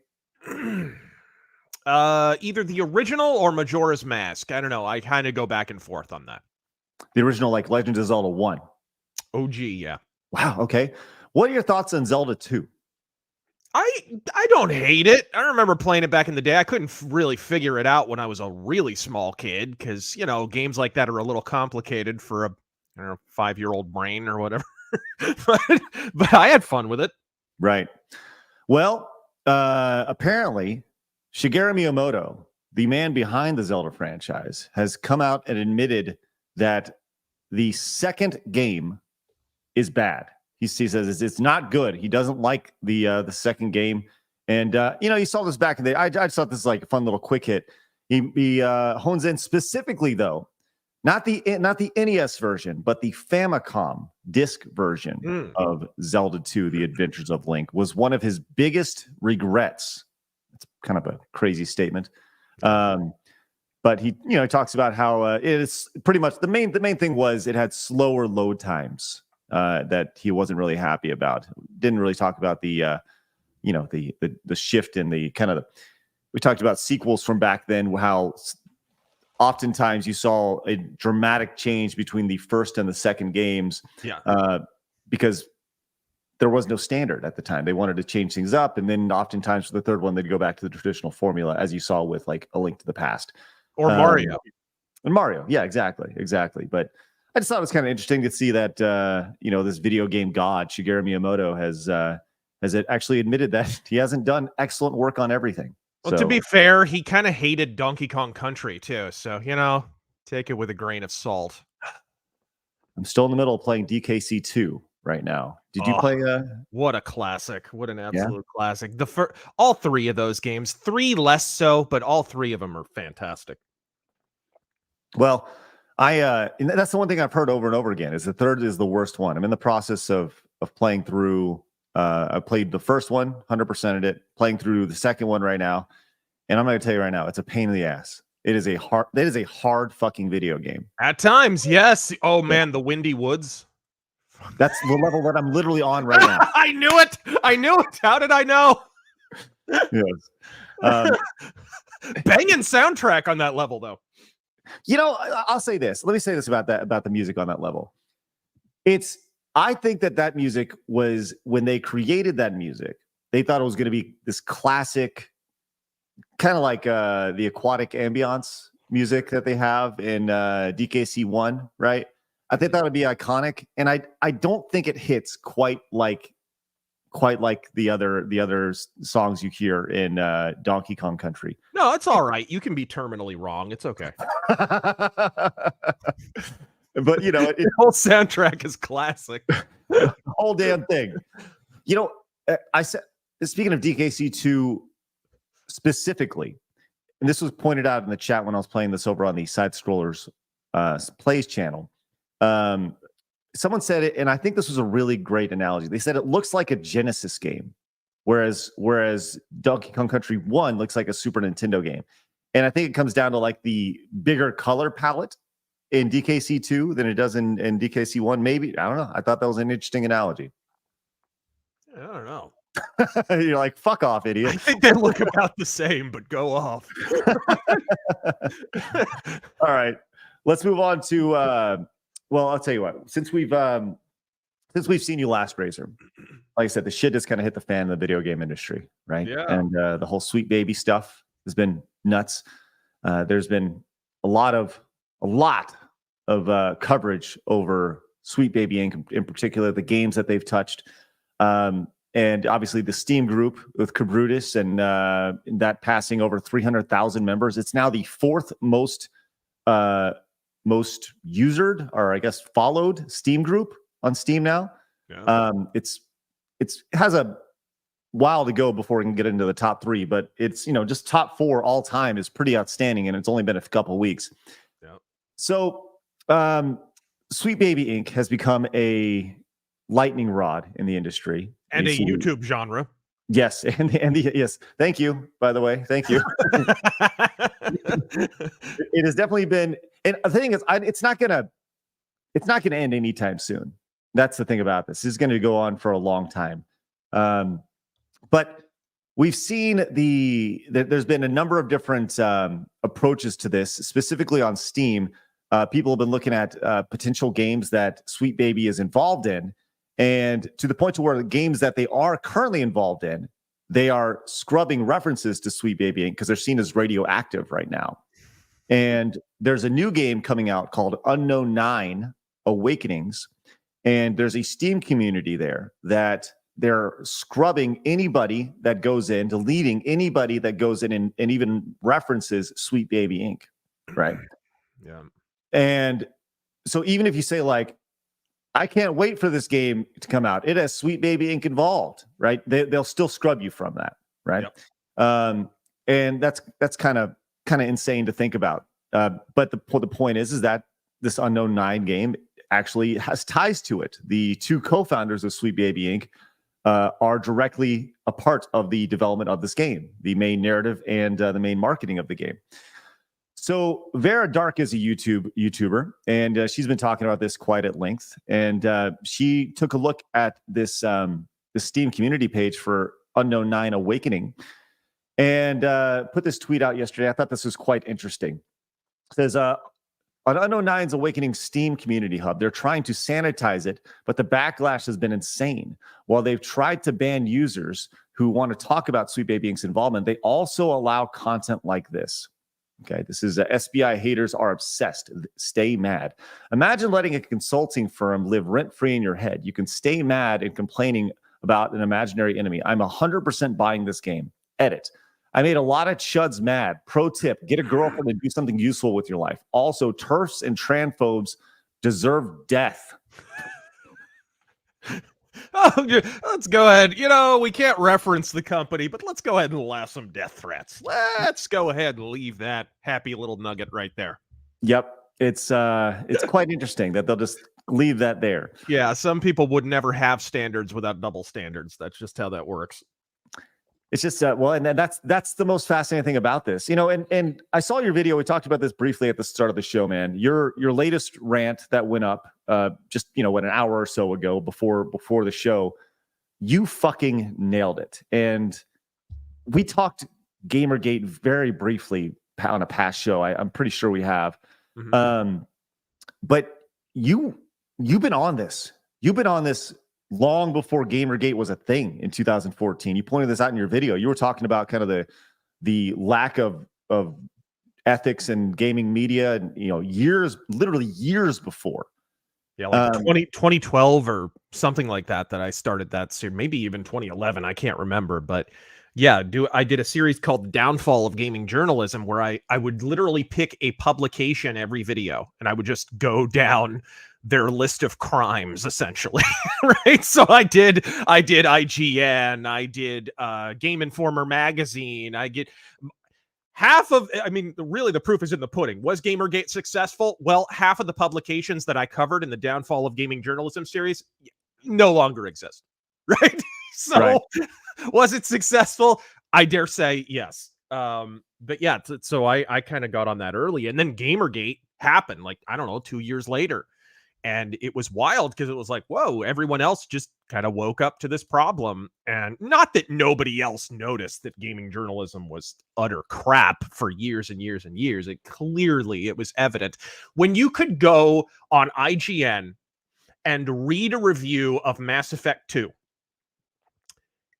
Either the original or Majora's Mask. I don't know. I kind of go back and forth on that. The original, like Legend of Zelda 1. OG, yeah. Wow. Okay. What are your thoughts on Zelda 2? I don't hate it. I remember playing it back in the day. I couldn't really figure it out when I was a really small kid, because games like that are a little complicated for a 5-year-old brain or whatever. but I had fun with it. Right. Well, apparently, Shigeru Miyamoto, the man behind the Zelda franchise, has come out and admitted that the second game is bad. He says it's not good. He doesn't like the second game, and you saw this back in the day. I just thought this was like a fun little quick hit. He hones in specifically, though, not the NES version, but the Famicom disc version of Zelda 2: The Adventures of Link was one of his biggest regrets. It's kind of a crazy statement, but he talks about how it's pretty much the main thing was it had slower load times. That he wasn't really happy about. Didn't really talk about the shift in the kind of we talked about sequels from back then, how oftentimes you saw a dramatic change between the first and the second games. Yeah. Because there was no standard at the time. They wanted to change things up, and then oftentimes for the third one they'd go back to the traditional formula, as you saw with like A Link to the Past or Mario. And Mario, yeah, exactly. But I just thought it was kind of interesting to see that this video game god Shigeru Miyamoto has actually admitted that he hasn't done excellent work on everything. Well, to be fair, he kind of hated Donkey Kong Country too, so take it with a grain of salt. I'm still in the middle of playing DKC 2 right now. Did you play? What a classic! What an absolute classic! All three of those games, 3 less so, but all 3 of them are fantastic. Well, and that's the one thing I've heard over and over again is the third is the worst one. I'm in the process of playing through. I played the first one, 100%ed it, playing through the second one right now. And I'm going to tell you right now, it's a pain in the ass. It is a hard fucking video game. At times, yes. Oh man, the Windy Woods. That's the level that I'm literally on right now. I knew it. How did I know? Yes. Banging soundtrack on that level though. I'll say this. Let me say this about the music on that level. I think that music was, when they created that music, they thought it was going to be this classic, kind of like the aquatic ambience music that they have in DKC 1, right? I think that would be iconic, and I don't think it hits quite like the other songs you hear in Donkey Kong Country. No, it's all right. You can be terminally wrong. It's okay. But the whole soundtrack is classic. The whole damn thing. I said, speaking of DKC 2 specifically, and this was pointed out in the chat when I was playing this over on the Side Scrollers Plays channel. Someone said it, and I think this was a really great analogy. They said it looks like a Genesis game, whereas Donkey Kong Country 1 looks like a Super Nintendo game. And I think it comes down to like the bigger color palette in DKC 2 than it does in DKC 1. Maybe, I don't know. I thought that was an interesting analogy. I don't know. You're like, fuck off, idiot. I think they look about the same, but go off. All right. Let's move on to I'll tell you what. Since we've seen you last, Razor, like I said, the shit has kind of hit the fan in the video game industry, right? Yeah. And the whole Sweet Baby stuff has been nuts. There's been a lot of coverage over Sweet Baby Inc. in particular, the games that they've touched. And obviously the Steam group with Cabrutus and that passing over 300,000 members. It's now the 4th most usered, or I guess followed, Steam group on Steam now. Yeah. It has a while to go before we can get into the top 3, but it's just top 4 all time is pretty outstanding, and it's only been a couple of weeks. Yeah. So Sweet Baby Inc. has become a lightning rod in the industry and a YouTube genre. Yes, yes. Thank you, by the way. Thank you. It has definitely been, and the thing is, it's not gonna end anytime soon. That's the thing about this. This is going to go on for a long time. But we've seen there's been a number of different approaches to this, specifically on Steam. People have been looking at potential games that Sweet Baby is involved in, and to the point to where the games that they are currently involved in, they are scrubbing references to Sweet Baby Inc. because they're seen as radioactive right now. And there's a new game coming out called Unknown 9 Awakenings, and there's a Steam community there that they're scrubbing anybody that goes in, deleting anybody that goes in and even references Sweet Baby Inc. Right? Yeah. And so even if you say like, I can't wait for this game to come out, it has Sweet Baby Inc. involved, right? They'll still scrub you from that, right? Yep. And that's kind of insane to think about. But the point is that this Unknown 9 game actually has ties to it. The 2 co-founders of Sweet Baby Inc. Are directly a part of the development of this game, the main narrative and the main marketing of the game. So Vera Dark is a YouTuber, and she's been talking about this quite at length. And she took a look at this the Steam community page for Unknown 9 Awakening, and put this tweet out yesterday. I thought this was quite interesting. It says, on Unknown 9's Awakening Steam community hub, they're trying to sanitize it, but the backlash has been insane. While they've tried to ban users who want to talk about Sweet Baby Inc.'s involvement, they also allow content like this. Okay, this is SBI haters are obsessed. Stay mad. Imagine letting a consulting firm live rent-free in your head. You can stay mad and complaining about an imaginary enemy. I'm 100% buying this game. Edit. I made a lot of chuds mad. Pro tip, get a girlfriend and do something useful with your life. Also, TERFs and transphobes deserve death. Oh, let's go ahead. You know, we can't reference the company, but let's go ahead and allow some death threats. Let's go ahead and leave that happy little nugget right there. Yep. It's quite interesting that they'll just leave that there. Yeah, some people would never have standards without double standards. That's just how that works. It's just well, and that's the most fascinating thing about this, you know. And I saw your video. We talked about this briefly at the start of the show, man. Your latest rant that went up, just an hour or so ago before the show, you fucking nailed it. And we talked GamerGate very briefly on a past show. I'm pretty sure we have. Mm-hmm. But you've been on this. You've been on this long before GamerGate was a thing in 2014. You pointed this out in your video. You were talking about kind of the lack of ethics in gaming media, and literally years before. Yeah, like 2012 or something like that I started that series. Maybe even 2011. I can't remember, but yeah, I did a series called Downfall of Gaming Journalism, where I would literally pick a publication every video, and I would just go down their list of crimes, essentially. Right? So I did IGN, I did Game Informer magazine, I get half of, really the proof is in the pudding. Was GamerGate successful? Well, half of the publications that I covered in the Downfall of Gaming Journalism series no longer exist. Right? So right. Was it successful? I dare say yes. But yeah, so I kind of got on that early, and then GamerGate happened, 2 years later. And it was wild because it was like, whoa, everyone else just kind of woke up to this problem. And not that nobody else noticed that gaming journalism was utter crap for years and years and years. It was evident. When you could go on IGN and read a review of Mass Effect 2,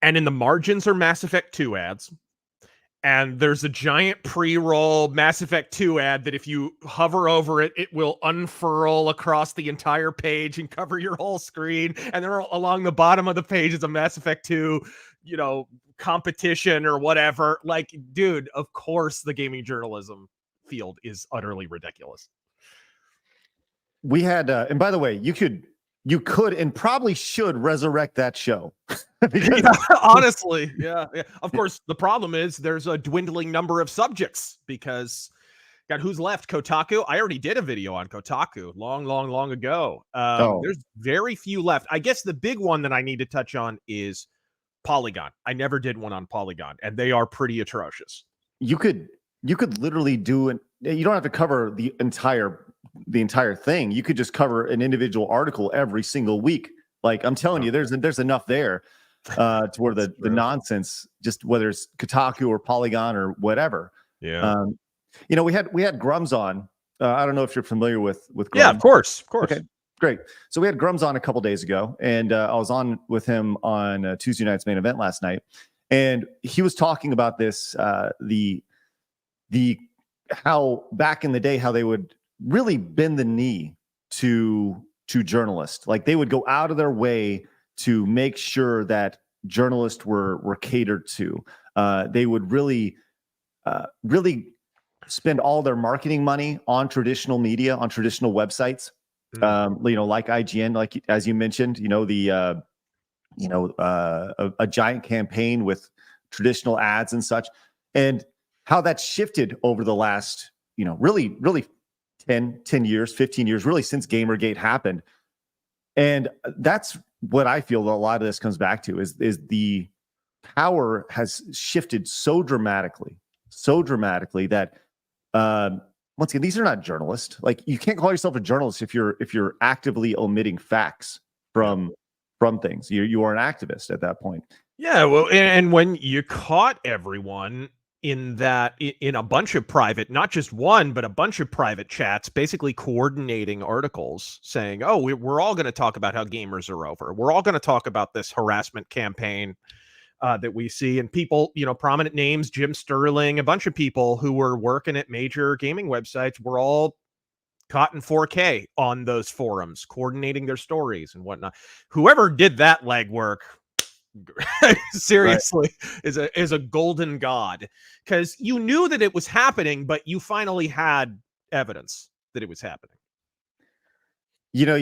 and in the margins are Mass Effect 2 ads, and there's a giant pre-roll Mass Effect 2 ad that if you hover over it, it will unfurl across the entire page and cover your whole screen. And then along the bottom of the page is a Mass Effect 2, competition or whatever. Like, dude, of course the gaming journalism field is utterly ridiculous. We had, and by the way, you could and probably should resurrect that show. Because honestly, yeah. Of course, the problem is there's a dwindling number of subjects because, God, who's left? Kotaku? I already did a video on Kotaku long ago. There's very few left. I guess the big one that I need to touch on is Polygon. I never did one on Polygon, and they are pretty atrocious. You could literally do it. You don't have to cover the entire thing. You could just cover an individual article every single week. Like, I'm telling you, there's enough there to where the nonsense, just whether it's Kotaku or Polygon or whatever. Yeah. We had Grums on. I don't know if you're familiar with Grums. Yeah, of course. Okay, great. So we had Grums on a couple days ago, and I was on with him on Tuesday night's main event last night, and he was talking about this, the how back in the day how they would really bend the knee to journalists. Like, they would go out of their way to make sure that journalists were catered to. They would really spend all their marketing money on traditional media, on traditional websites, like IGN, like as you mentioned, a giant campaign with traditional ads and such, and how that shifted over the last, really 10 years, 15 years, really since GamerGate happened. And that's what I feel a lot of this comes back to is the power has shifted so dramatically that once again, these are not journalists. Like, you can't call yourself a journalist if you're actively omitting facts from things. You are an activist at that point. Yeah, well, and when you caught everyone in a bunch of private, not just one, but a bunch of private chats, basically coordinating articles saying, oh, we're all going to talk about how gamers are over. We're all going to talk about this harassment campaign that we see. And people, prominent names, Jim Sterling, a bunch of people who were working at major gaming websites were all caught in 4K on those forums, coordinating their stories and whatnot. Whoever did that legwork, Seriously, is a golden god, because you knew that it was happening, but you finally had evidence that it was happening. You know,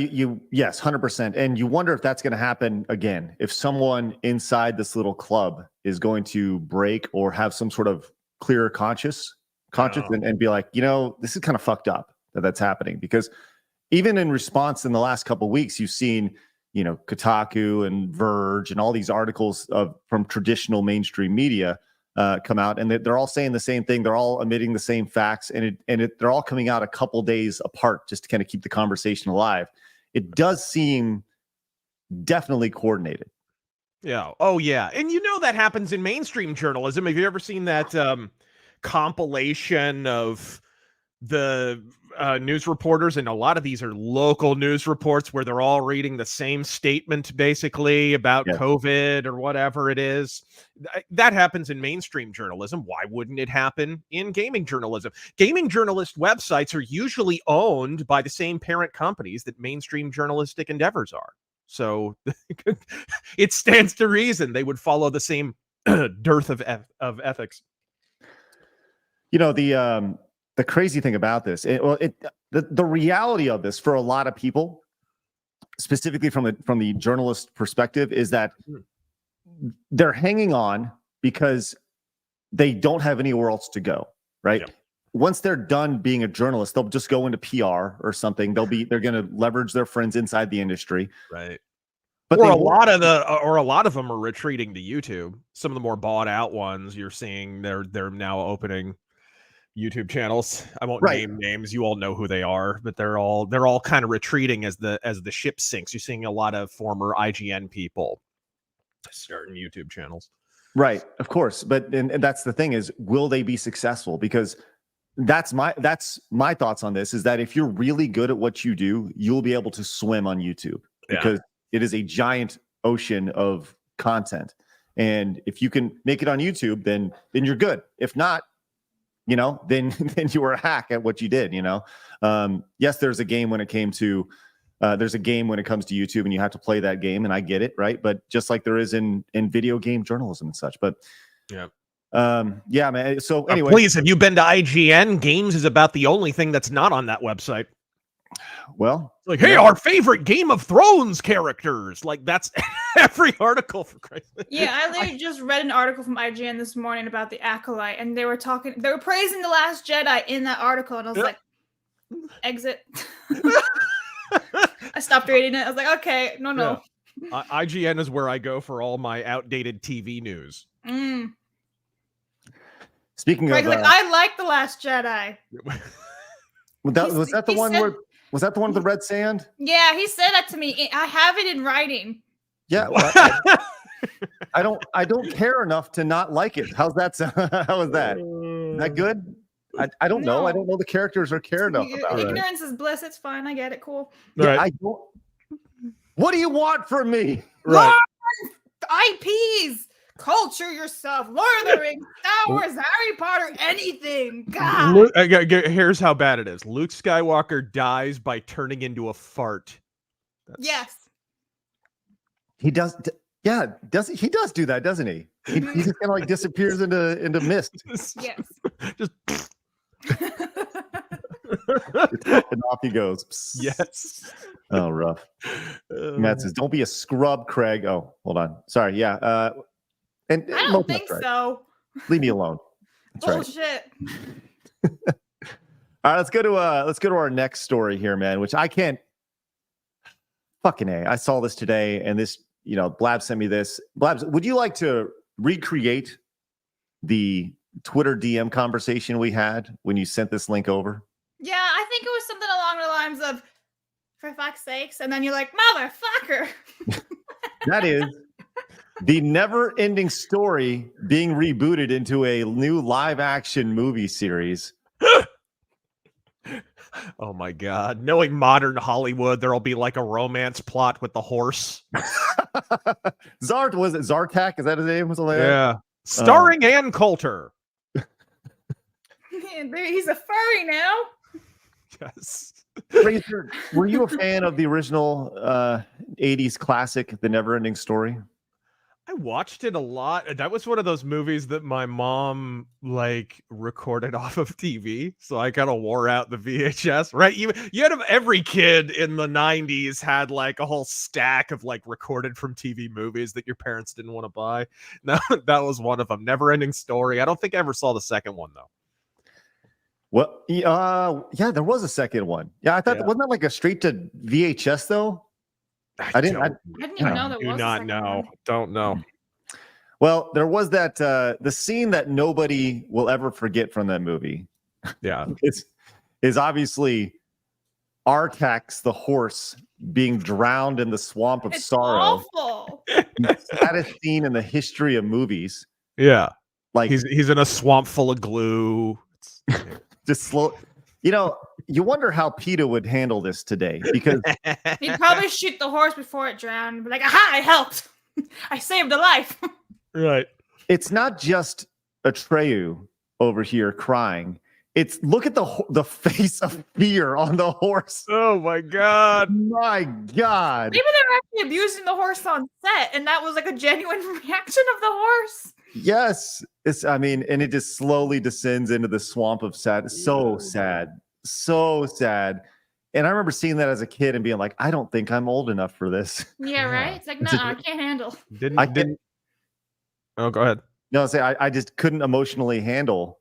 yes, 100%. And you wonder if that's going to happen again. If someone inside this little club is going to break or have some sort of clearer conscience and be like, you know, this is kind of fucked up that's happening. Because even in response in the last couple of weeks, you've seen, you know, Kotaku and Verge and all these articles from traditional mainstream media come out, and they're all saying the same thing. They're all omitting the same facts, and they're all coming out a couple days apart just to kind of keep the conversation alive. It does seem definitely coordinated. Yeah. Oh, yeah. And you know that happens in mainstream journalism. Have you ever seen that compilation of the news reporters? And a lot of these are local news reports where they're all reading the same statement basically about COVID or whatever it is. That happens in mainstream journalism. Why wouldn't it happen in gaming journalism? Gaming journalist websites are usually owned by the same parent companies that mainstream journalistic endeavors are. So it stands to reason they would follow the same dearth of ethics. You know, the crazy thing about this, the reality of this for a lot of people, specifically from the journalist perspective, is that they're hanging on because they don't have anywhere else to go, right? Yeah. Once they're done being a journalist, they'll just go into PR or something. They're going to leverage their friends inside the industry, right? But a lot of them are retreating to YouTube. Some of the more bought out ones you're seeing, they're now opening YouTube channels. I won't name names. You all know who they are, but they're all kind of retreating as the ship sinks. You're seeing a lot of former IGN people starting YouTube channels. Right, of course. But and that's the thing is, will they be successful? Because that's my thoughts on this, is that if you're really good at what you do, you'll be able to swim on YouTube because it is a giant ocean of content. And if you can make it on YouTube, then you're good. If not, you know, then you were a hack at what you did, you know. Yes, there's a game when it comes to YouTube, and you have to play that game, and I get it, right? But just like there is in video game journalism and such. But yeah, man. So anyway, please, have you been to IGN? Games is about the only thing that's not on that website. Well, like, hey, our favorite Game of Thrones characters. Like, that's every article, for Christ's sake. Yeah, I literally just read an article from IGN this morning about the Acolyte, and they were praising The Last Jedi in that article, and I was like, exit. I stopped reading it. I was like, okay, no. IGN is where I go for all my outdated TV news. Speaking of, I like The Last Jedi. Was that the one with the red sand? Yeah, he said that to me. I have it in writing. Yeah, well, I don't care enough to not like it. How's that? How is that? Is that good? I don't know. I don't know the characters or care enough about it. Ignorance is bliss. It's fine. I get it. Cool. Yeah, right. I don't. What do you want from me? Right. IPs. Culture yourself. Lord of the Rings, Star Wars, Harry Potter, anything. God. Here's how bad it is. Luke Skywalker dies by turning into a fart. Yes. He does. Yeah, he does do that, doesn't he? He just kind of like disappears into mist. Yes. Just and off he goes. Yes. Oh, rough. Matt says, "Don't be a scrub, Craig." Oh, hold on. Sorry. Yeah. And I don't think so. Leave me alone. That's bullshit. Right. All right, let's go to our next story here, man. Which I can't. Fucking A. I saw this today, and this, you know, Blab sent me this. Blabs, would you like to recreate the Twitter DM conversation we had when you sent this link over? Yeah, I think it was something along the lines of, "For fuck's sakes," and then you're like, "Motherfucker." That is the never-ending story being rebooted into a new live-action movie series. Oh my God. Knowing modern Hollywood, there'll be like a romance plot with the horse. Zart, was it Zartak? Is that his name? Yeah. Starring Ann Coulter. He's a furry now. Yes. Razor, were you a fan of the original 80s classic, The NeverEnding Story? I watched it a lot. That was one of those movies that my mom like recorded off of TV. So I kind of wore out the VHS, right? You had every kid in the 90s had like a whole stack of like recorded from TV movies that your parents didn't want to buy. No, that was one of them. NeverEnding Story. I don't think I ever saw the second one though. Well, yeah, there was a second one. Yeah, I thought wasn't that like a straight to VHS though? I didn't even know there was. Do not know. Don't know. Well, there was that the scene that nobody will ever forget from that movie. Yeah, is obviously Artax the horse being drowned in the swamp of sorrow. Awful. The saddest scene in the history of movies. Yeah, like he's in a swamp full of glue. Just slow. You wonder how PETA would handle this today, because he'd probably shoot the horse before it drowned. Be like, aha, I helped. I saved a life. Right. It's not just Atreyu over here crying. It's look at the face of fear on the horse. Oh my God. My God. Maybe they're actually abusing the horse on set, and that was like a genuine reaction of the horse. Yes. And it just slowly descends into the swamp of sadness. So sad. So sad. And I remember seeing that as a kid and being like, I don't think I'm old enough for this. Yeah, right? It's like, no, I can't handle. Oh, go ahead. No, I just couldn't emotionally handle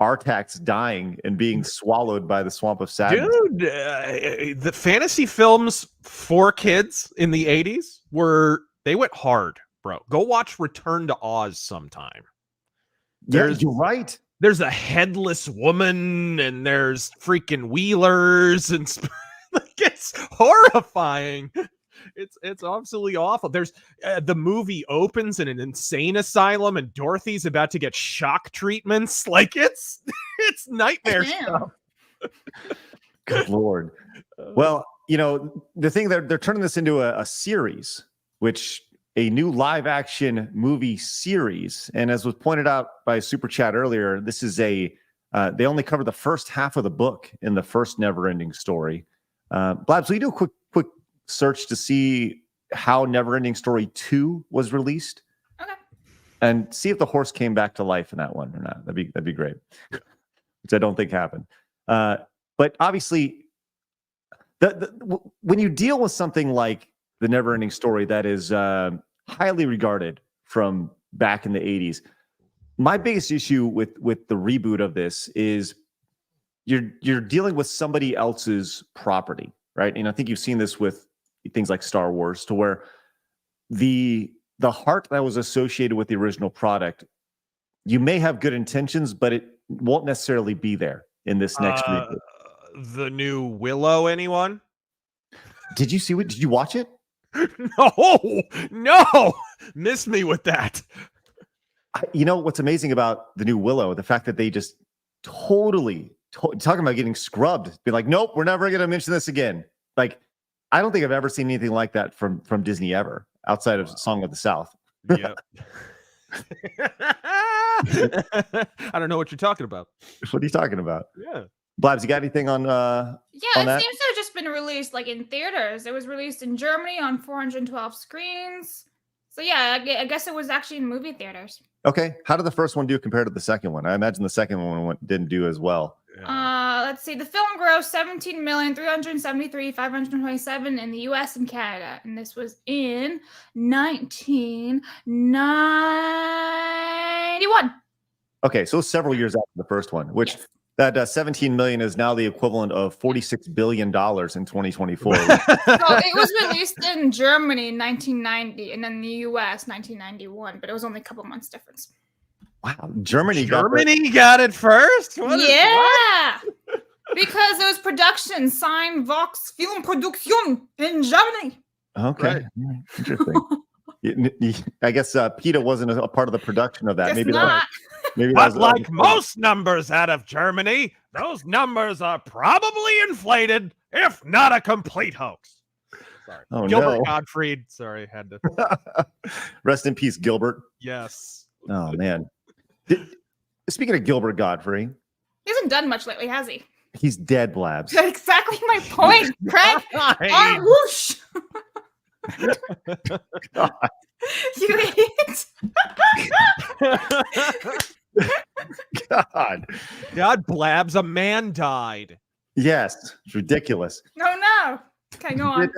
Artax dying and being swallowed by the swamp of sadness. Dude, the fantasy films for kids in the 80s they went hard, bro. Go watch Return to Oz sometime. Yeah, you're right. There's a headless woman and there's freaking wheelers and it's horrifying. It's absolutely awful. There's the movie opens in an insane asylum and Dorothy's about to get shock treatments. Like it's nightmare stuff. Good Lord. Well, the thing they're turning this into a series, which a new live action movie series. And as was pointed out by Super Chat earlier, this is they only cover the first half of the book in the first NeverEnding Story. Blabs, will you do a quick search to see how NeverEnding Story 2 was released? Okay. And see if the horse came back to life in that one or not. That'd be great. Which I don't think happened. But obviously, when you deal with something like the NeverEnding Story that is highly regarded from back in the 80s, my biggest issue with the reboot of this is you're dealing with somebody else's property, right? And I think you've seen this with things like Star Wars, to where the heart that was associated with the original product, you may have good intentions, but it won't necessarily be there in this next reboot. The new Willow, anyone? Did you see did you watch it? No, missed me with that. What's amazing about the new Willow, the fact that they just totally talking about getting scrubbed, be like, nope, we're never going to mention this again. Like, I don't think I've ever seen anything like that from Disney ever, outside of Song of the South. Yep. I don't know what you're talking about. What are you talking about? Yeah. Blabs, you got anything on it that? seems to have just been released like in theaters. It was released in Germany on 412 screens. So yeah, I guess it was actually in movie theaters. Okay. How did the first one do compared to the second one? I imagine the second one didn't do as well. Let's see. The film grossed 17,373,527 in the US and Canada. And this was in 1991. Okay, so several years after the first one, which that 17 million is now the equivalent of $46 billion in 2024. So it was released in Germany in 1990 and then the US 1991, but it was only a couple months difference. Wow, Germany got it first? What? Because it was production signed Vox Film Production in Germany. Okay, right. Interesting. I guess PETA wasn't a part of the production of that. Guess maybe not. But like most numbers out of Germany, those numbers are probably inflated, if not a complete hoax. Sorry. Oh, Gilbert no. Gottfried. Sorry, had to. Rest in peace, Gilbert. Yes. Oh, man. Speaking of Gilbert Godfrey, He hasn't done much lately, has he? he's dead, Blabs. That's exactly my point, Craig. Whoosh. You idiot. God. Blabs, a man died. Yes, it's ridiculous. No. Okay, go on.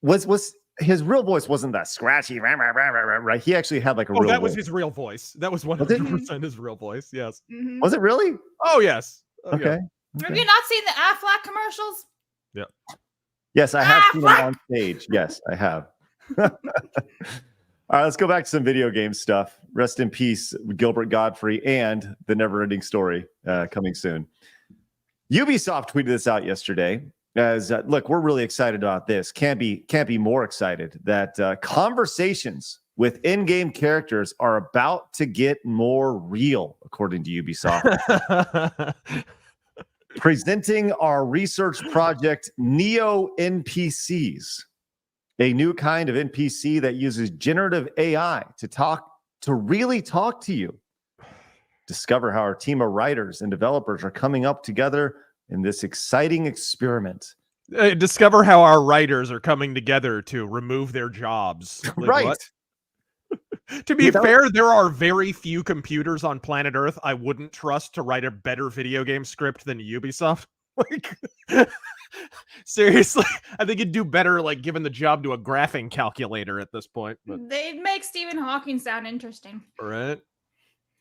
Was his real voice wasn't that scratchy, right? He actually had like a real that voice. was his real voice. That was 100% his real voice. Yes. Mm-hmm. Was it really? Oh, yes. Okay. Have you not seen the Aflac commercials? Yeah. Yes, I have seen him on stage. Yes, I have. All right, let's go back to some video game stuff. Rest in peace, Gilbert Godfrey, and the NeverEnding Story coming soon. Ubisoft tweeted this out yesterday. As look, we're really excited about this. Can't be more excited that conversations with in-game characters are about to get more real, according to Ubisoft. Presenting our research project, Neo-NPCs, a new kind of NPC that uses generative AI to really talk to you. Discover how our team of writers and developers are coming up together in this exciting experiment. Discover how our writers are coming together to remove their jobs. Like, right. What? To be fair, there are very few computers on planet Earth I wouldn't trust to write a better video game script than Ubisoft. Like, seriously, I think it'd do better, like, given the job to a graphing calculator at this point. But... They'd make Stephen Hawking sound interesting. Right.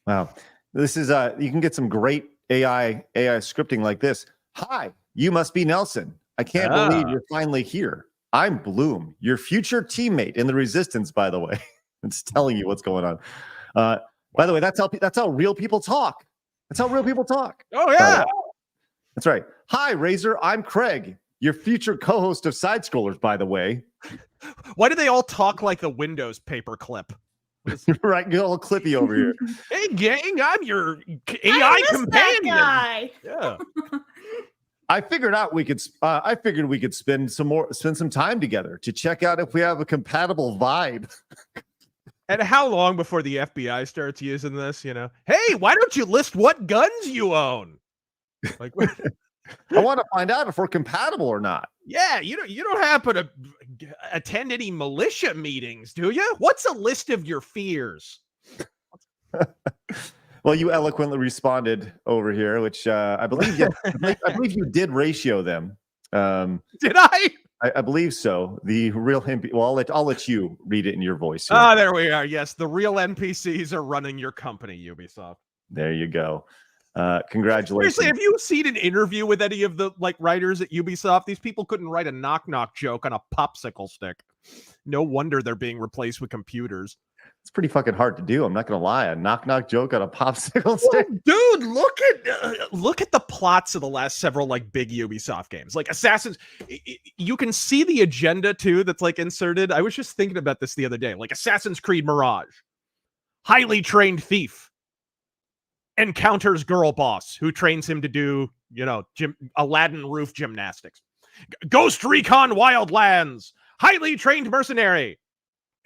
Wow. This is you can get some great AI scripting like this. Hi, you must be Nelson. I can't believe you're finally here. I'm Bloom, your future teammate in the Resistance, by the way. It's telling you what's going on. By the way, that's how real people talk. That's how real people talk. Oh, yeah. That's right. Hi, Razor. I'm Craig, your future co-host of Side Scrollers, by the way. Why do they all talk like the Windows paperclip? Right, get all clippy over here. Hey, gang, I'm your AI companion. Guy. Yeah. I figured we could spend some time together to check out if we have a compatible vibe. And how long before the FBI starts using this? You know, hey, why don't you list what guns you own? Like, I want to find out if we're compatible or not. Yeah, you don't happen to attend any militia meetings, do you? What's a list of your fears? Well, you eloquently responded over here, which I believe. Yeah, I believe you did ratio them. Did I? I believe so. The real NPC. Well, I'll let you read it in your voice. Ah, there we are. Yes, the real NPCs are running your company, Ubisoft. There you go. Congratulations. Seriously, have you seen an interview with any of the writers at Ubisoft? These people couldn't write a knock-knock joke on a popsicle stick. No wonder they're being replaced with computers. It's pretty fucking hard to do. I'm not gonna lie. A knock-knock joke on a popsicle stick. Dude, look at the plots of the last several big Ubisoft games, like Assassin's. You can see the agenda too that's inserted. I was just thinking about this the other day. Like Assassin's Creed Mirage, highly trained thief encounters girl boss who trains him to do Aladdin roof gymnastics. Ghost Recon Wildlands, highly trained mercenary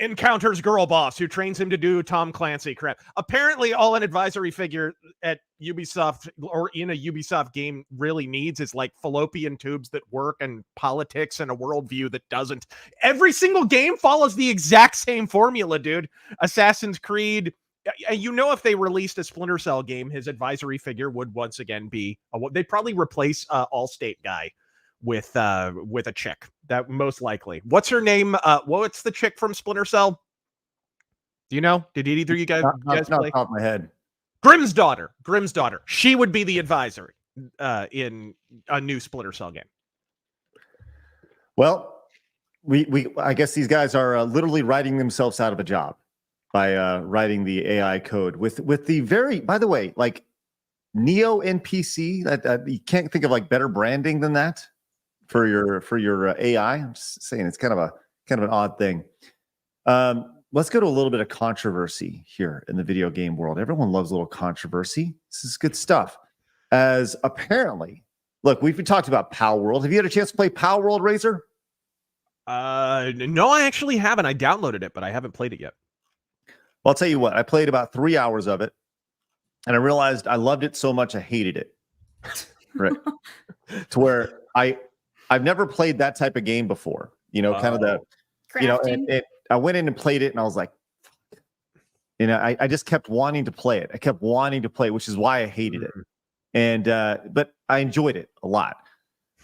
encounters girl boss who trains him to do Tom Clancy crap. Apparently, all an advisory figure at Ubisoft or in a Ubisoft game really needs is fallopian tubes that work and politics and a worldview that doesn't. Every single game follows the exact same formula, dude. Assassin's Creed. If they released a Splinter Cell game, his advisory figure would once again be they'd probably replace Allstate guy with a chick. That most likely. What's her name? What's the chick from Splinter Cell? Do you know? Did either of you guys play? Not off my head. Grimm's daughter. She would be the advisory in a new Splinter Cell game. Well, I guess these guys are literally writing themselves out of a job by writing the AI code with the very, by the way, Neo-NPC. That you can't think of better branding than that for your AI. I'm just saying it's kind of an odd thing. Let's go to a little bit of controversy here in the video game world. Everyone loves a little controversy. This is good stuff. As apparently, look, we've talked about Palworld. Have you had a chance to play Palworld, Razor? No, I actually haven't. I downloaded it, but I haven't played it yet. Well, I'll tell you what. I played about 3 hours of it, and I realized I loved it so much I hated it. Right, to where I've never played that type of game before. Kind of the, Crafting. I went in and played it, and I was like, I just kept wanting to play it. I kept wanting to play it, which is why I hated it. And but I enjoyed it a lot.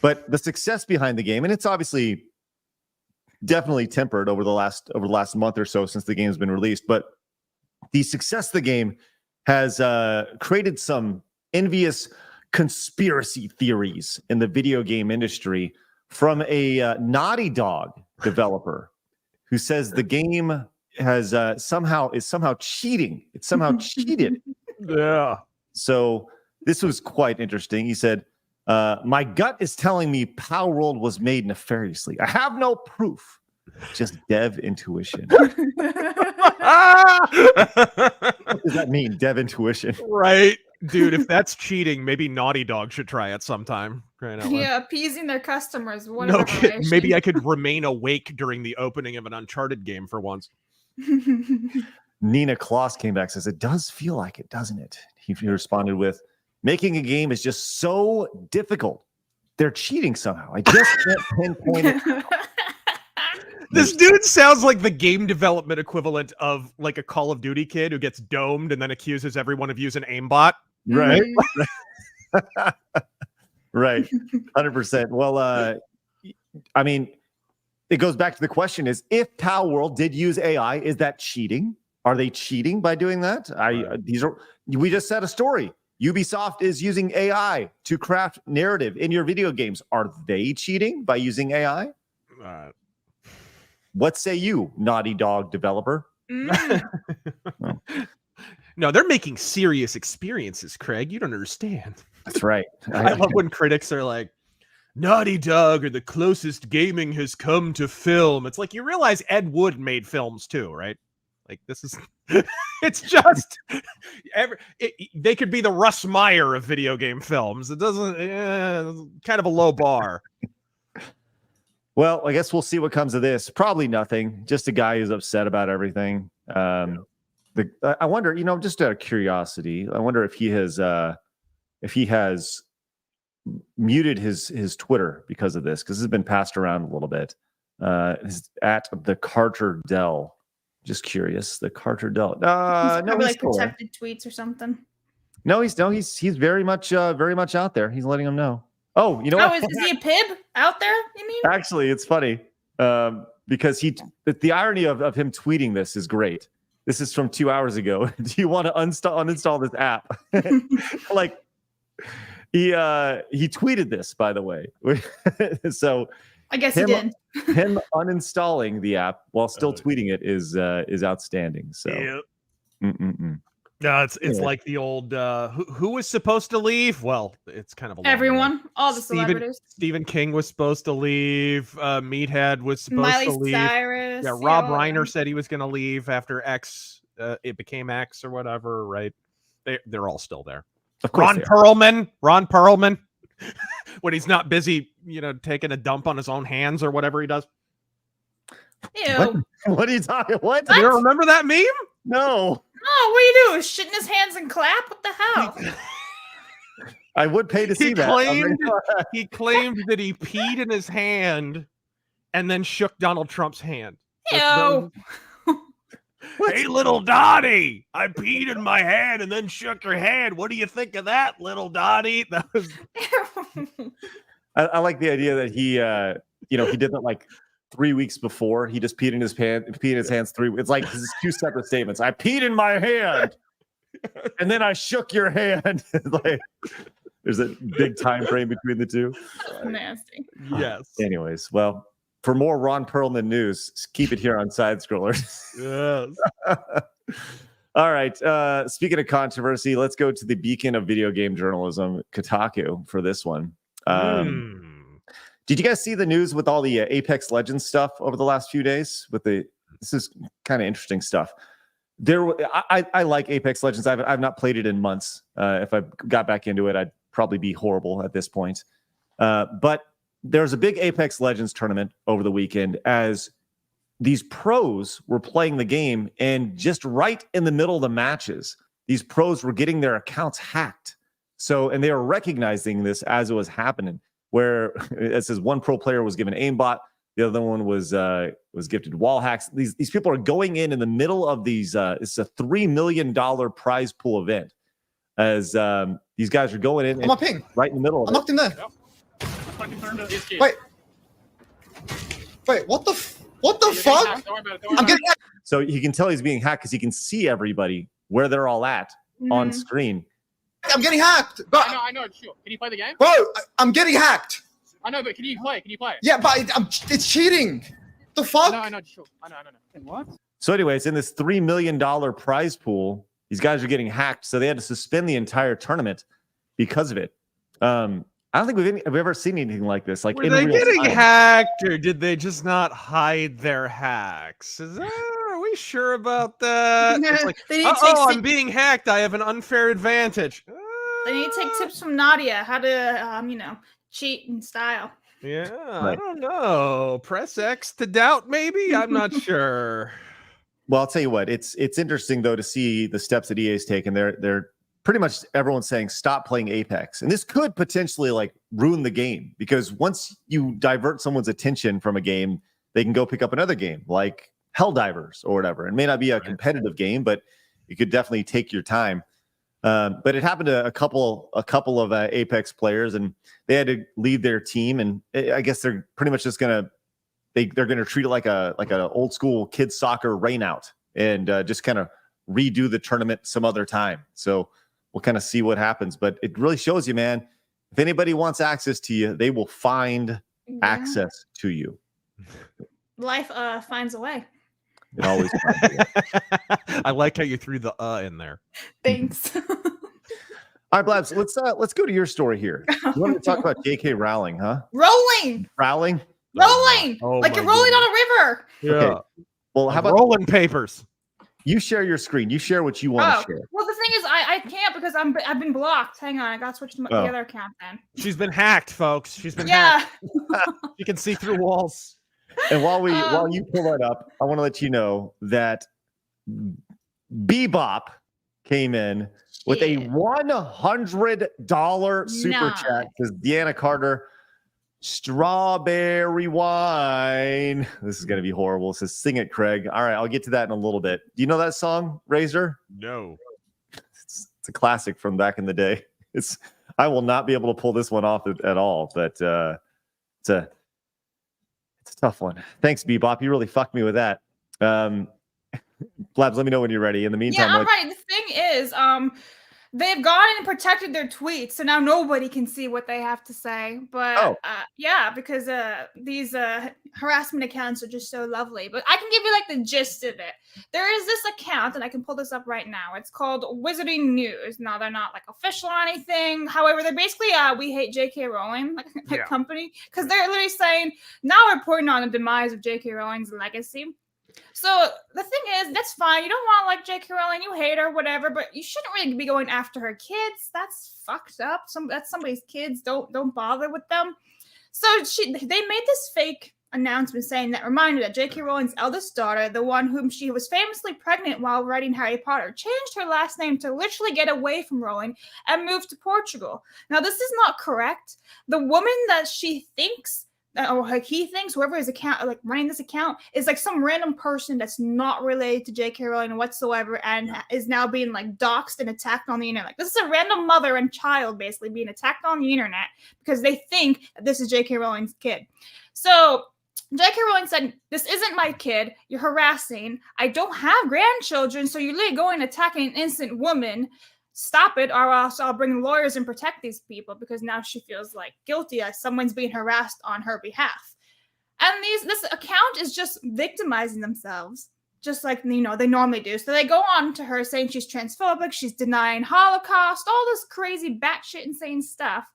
But the success behind the game, and it's obviously definitely tempered over the last month or so since the game's been released, but the success of the game has created some envious conspiracy theories in the video game industry from a Naughty Dog developer who says the game has somehow cheating. It's somehow cheated. Yeah. So this was quite interesting. He said, my gut is telling me Palworld was made nefariously. I have no proof, just dev intuition. What does that mean, dev intuition? Right. Dude, if that's cheating, maybe Naughty Dog should try it sometime. Yeah, appeasing their customers. What No, maybe I could remain awake during the opening of an Uncharted game for once. Nina Kloss came back and says, it does feel like it, doesn't it? He responded with, making a game is just so difficult. They're cheating somehow. I just can't pinpoint it. This dude sounds like the game development equivalent of like a Call of Duty kid who gets domed and then accuses everyone of using aimbot. Right. Right. 100%. Well, I mean, it goes back to the question is, if Palworld did use AI, is that cheating? Are they cheating by doing that? We just said a story. Ubisoft is using AI to craft narrative in your video games. Are they cheating by using AI? What say you, Naughty Dog developer? No, they're making serious experiences, Craig. You don't understand. That's right. I love when critics are like, Naughty Dog are the closest gaming has come to film. It's like, you realize Ed Wood made films too, right? Like, this is, it's just, they could be the Russ Meyer of video game films. It doesn't, kind of a low bar. Well, I guess we'll see what comes of this. Probably nothing. Just a guy who's upset about everything. I wonder, just out of curiosity, I wonder if he has muted his Twitter because of this, because it's been passed around a little bit. It's at the Carter Dell. Just curious, the Carter Dell. He's probably like protected tweets or something. No, he's very much out there. He's letting them know. Oh, you know what? Is he a pib out there, you mean? Actually, it's funny because the irony of him tweeting this is great. This is from 2 hours ago. Do you want to uninstall this app? Like, he tweeted this, by the way. So I guess he did. Him uninstalling the app while still tweeting it is outstanding. So yeah. No, it's like the old who was supposed to leave? Well, it's kind of a everyone, all the celebrities. Stephen King was supposed to leave. Meathead was supposed to leave. Cyrus, yeah, Rob Reiner said he was going to leave after X. It became X or whatever, right? They're all still there. Of course, Ron Perlman, when he's not busy, taking a dump on his own hands or whatever he does. Ew. What are you talking? What? You don't remember that meme? No. Oh, what do you do? Shit in his hands and clap? What the hell? I would pay to see that. He claimed that he peed in his hand and then shook Donald Trump's hand. Ew. Hey, little Dottie, I peed in my hand and then shook her hand. What do you think of that, little Dottie? That was. I like the idea that he did that like 3 weeks before. He just peed in his hands 3 weeks. It's like this is two separate statements. I peed in my hand, and then I shook your hand. Like there's a big time frame between the two. Nasty. Yes. Anyways, well, for more Ron Perlman news, keep it here on Side Scrollers. Yes. All right. Speaking of controversy, let's go to the beacon of video game journalism, Kotaku, for this one. Did you guys see the news with all the Apex Legends stuff over the last few days? This is kind of interesting stuff. I like Apex Legends. I've not played it in months. If I got back into it, I'd probably be horrible at this point. But there's a big Apex Legends tournament over the weekend as these pros were playing the game, and just right in the middle of the matches, these pros were getting their accounts hacked. And they were recognizing this as it was happening, where it says one pro player was given aimbot, The other one was gifted wall hacks. These people are going in the middle of these. It's a $3 million prize pool event. As these guys are going in, I'm a ping. right in the middle of I knocked him there. Wait, what the fuck? I'm getting hacked. So you can tell he's being hacked because he can see everybody where they're all at on screen. I'm getting hacked. But, I know. Sure. Can you play the game? bro, I'm getting hacked. I know, but can you play? Yeah, but it's cheating. The fuck? I know. Sure. I know. What? So anyways, in this $3 million prize pool, these guys are getting hacked. So they had to suspend the entire tournament because of it. I don't think we've ever seen anything like this. Like, were they getting hacked, or did they just not hide their hacks? Are we sure about that? It's like, I'm being hacked. I have an unfair advantage. They need to take tips from Nadia how to, cheat in style. Yeah, right. I don't know. Press X to doubt, maybe? I'm not sure. Well, I'll tell you what. It's interesting though to see the steps that EA's taken. They're pretty much everyone's saying stop playing Apex, and this could potentially like ruin the game because once you divert someone's attention from a game, they can go pick up another game like Helldivers or whatever. It may not be a competitive game, but it could definitely take your time. But it happened to a couple of Apex players, and they had to leave their team. And I guess they're pretty much just they're gonna treat it like an old school kids soccer rain out and just kind of redo the tournament some other time. So we'll kind of see what happens. But it really shows you, man. If anybody wants access to you, they will find access to you. Life finds a way. It always finds a way. I like how you threw the in there. Thanks. All right, Blabs, let's go to your story here. You want to talk about J.K. Rowling, huh? Rolling. Like you're rolling on a river. Yeah. Okay. Well, how about rolling papers? You share your screen. You share what you want to share. Well, the thing is, I can't because I've been blocked. Hang on, I got to switch to the other account then. She's been hacked, folks. She's been hacked. You can see through walls. And while you pull that up, I want to let you know that Bebop came in with a $100 super chat because Deanna Carter, strawberry wine. This is going to be horrible. It says, sing it, Craig. All right, I'll get to that in a little bit. Do you know that song, Razor? No. It's a classic from back in the day. I will not be able to pull this one off at all, but it's a tough one. Thanks, Bebop. You really fucked me with that. Blabs, let me know when you're ready. In the meantime, I'm right. The thing is, they've gone and protected their tweets, so now nobody can see what they have to say. But because these harassment accounts are just so lovely. But I can give you like the gist of it. There is this account, and I can pull this up right now. It's called Wizarding News. Now they're not like official or anything. However, they're basically we hate J.K. Rowling, like company, because they're literally saying now reporting on the demise of J.K. Rowling's legacy. So the thing is, that's fine. You don't want like J.K. Rowling, you hate her, whatever, but you shouldn't really be going after her kids. That's fucked up. That's somebody's kids. Don't bother with them. So they made this fake announcement saying that reminder that J.K. Rowling's eldest daughter, the one whom she was famously pregnant while writing Harry Potter, changed her last name to literally get away from Rowling and moved to Portugal. Now, this is not correct. The woman that she thinks or like he thinks whoever is running this account is like some random person that's not related to J.K. Rowling whatsoever and is now being like doxxed and attacked on the internet. Like, this is a random mother and child basically being attacked on the internet because they think that this is J.K. Rowling's kid. So J.K. Rowling said, "This isn't my kid. You're harassing. I don't have grandchildren, so you're literally going and attacking an innocent woman. Stop it, or else I'll bring lawyers and protect these people," because now she feels like guilty as someone's being harassed on her behalf. And this account is just victimizing themselves, just like they normally do. So they go on to her saying she's transphobic, she's denying Holocaust, all this crazy batshit insane stuff.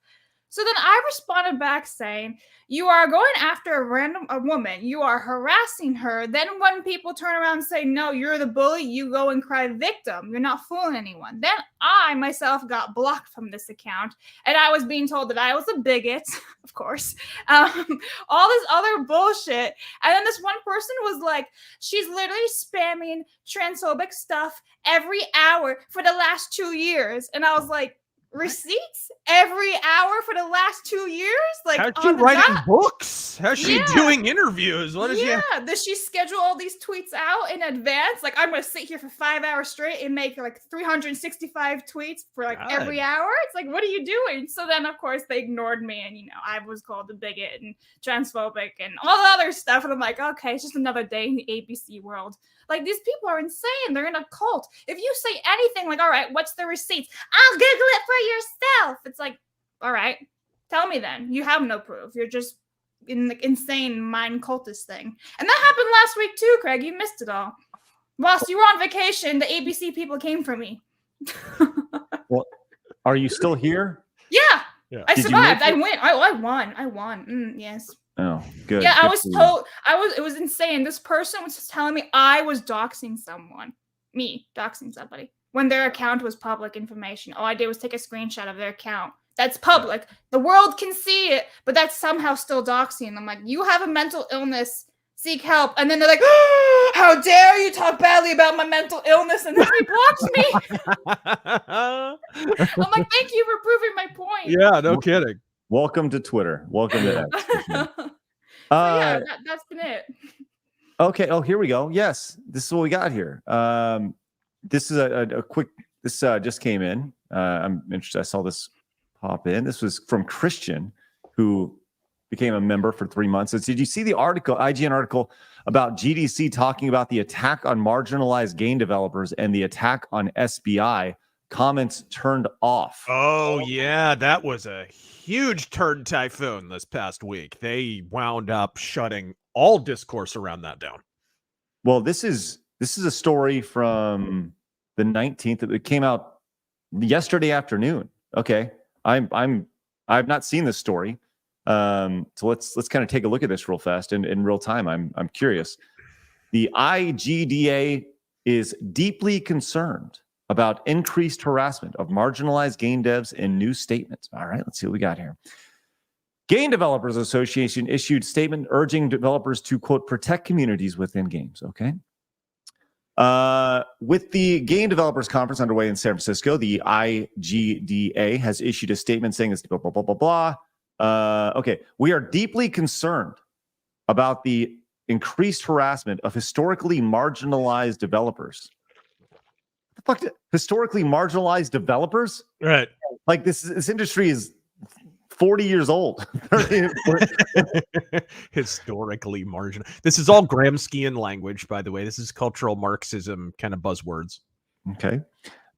So then I responded back saying, "You are going after a woman. You are harassing her. Then when people turn around and say, no, you're the bully, you go and cry victim. You're not fooling anyone." Then I myself got blocked from this account. And I was being told that I was a bigot, of course. All this other bullshit. And then this one person was like, she's literally spamming transphobic stuff every hour for the last 2 years. And I was like, receipts every hour for the last 2 years? Like, aren't you writing books? tweets? How's she doing interviews? What is she? Does she schedule all these tweets out in advance? Like, I'm going to sit here for 5 hours straight and make like 365 tweets for like every hour. It's like, what are you doing? So then, of course, they ignored me, and I was called a bigot and transphobic and all the other stuff. And I'm like, okay, it's just another day in the ABC world. Like, these people are insane. They're in a cult. If you say anything like, all right, what's the receipts? I'll Google it for yourself. It's like, all right, tell me then. You have no proof. You're just in the insane mind cultist thing. And that happened last week too, Craig. You missed it all. Whilst you were on vacation, the ABC people came for me. Well, are you still here? Yeah. I survived. I win. I won. Yes. Oh, good. Yeah, good I was told. It was insane. This person was just telling me I was doxing someone. Me doxing somebody when their account was public information. All I did was take a screenshot of their account. That's public. The world can see it, but that's somehow still doxing. I'm like, you have a mental illness. Seek help. And then they're like, oh, how dare you talk badly about my mental illness? And then they blocked me. I'm like, thank you for proving my point. Yeah, no kidding. Welcome to Twitter. Welcome to that. That's been it. Okay. Oh, here we go. Yes, this is what we got here. This is a quick. This just came in. I'm interested. I saw this pop in. This was from Christian, who became a member for 3 months. Did you see the article, IGN article about GDC talking about the attack on marginalized game developers and the attack on SBI? Comments turned off. Oh yeah, that was a huge turd typhoon this past week. They wound up shutting all discourse around that down. Well, this is a story from the 19th. It came out yesterday afternoon. Okay, I've not seen this story. So let's kind of take a look at this real fast in real time. I'm curious. The IGDA is deeply concerned about increased harassment of marginalized game devs in new statements. All right, let's see what we got here. Game Developers Association issued statement urging developers to, quote, protect communities within games. Okay. With the Game Developers Conference underway in San Francisco, the IGDA has issued a statement saying this, blah, blah, blah, blah, blah. Okay, we are deeply concerned about the increased harassment of historically marginalized developers. What the fuck? Historically marginalized developers? Right. Like this industry is 40 years old. Historically marginal. This is all Gramscian language, by the way. This is cultural Marxism kind of buzzwords. Okay.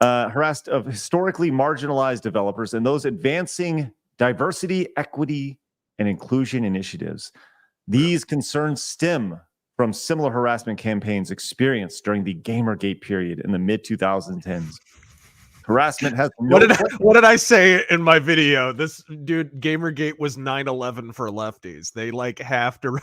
Harassed of historically marginalized developers and those advancing diversity, equity, and inclusion initiatives. These concerns stem from similar harassment campaigns experienced during the GamerGate period in the mid-2010s. Harassment has no what did I say in my video? This dude, GamerGate was 9/11 for lefties. They like have to.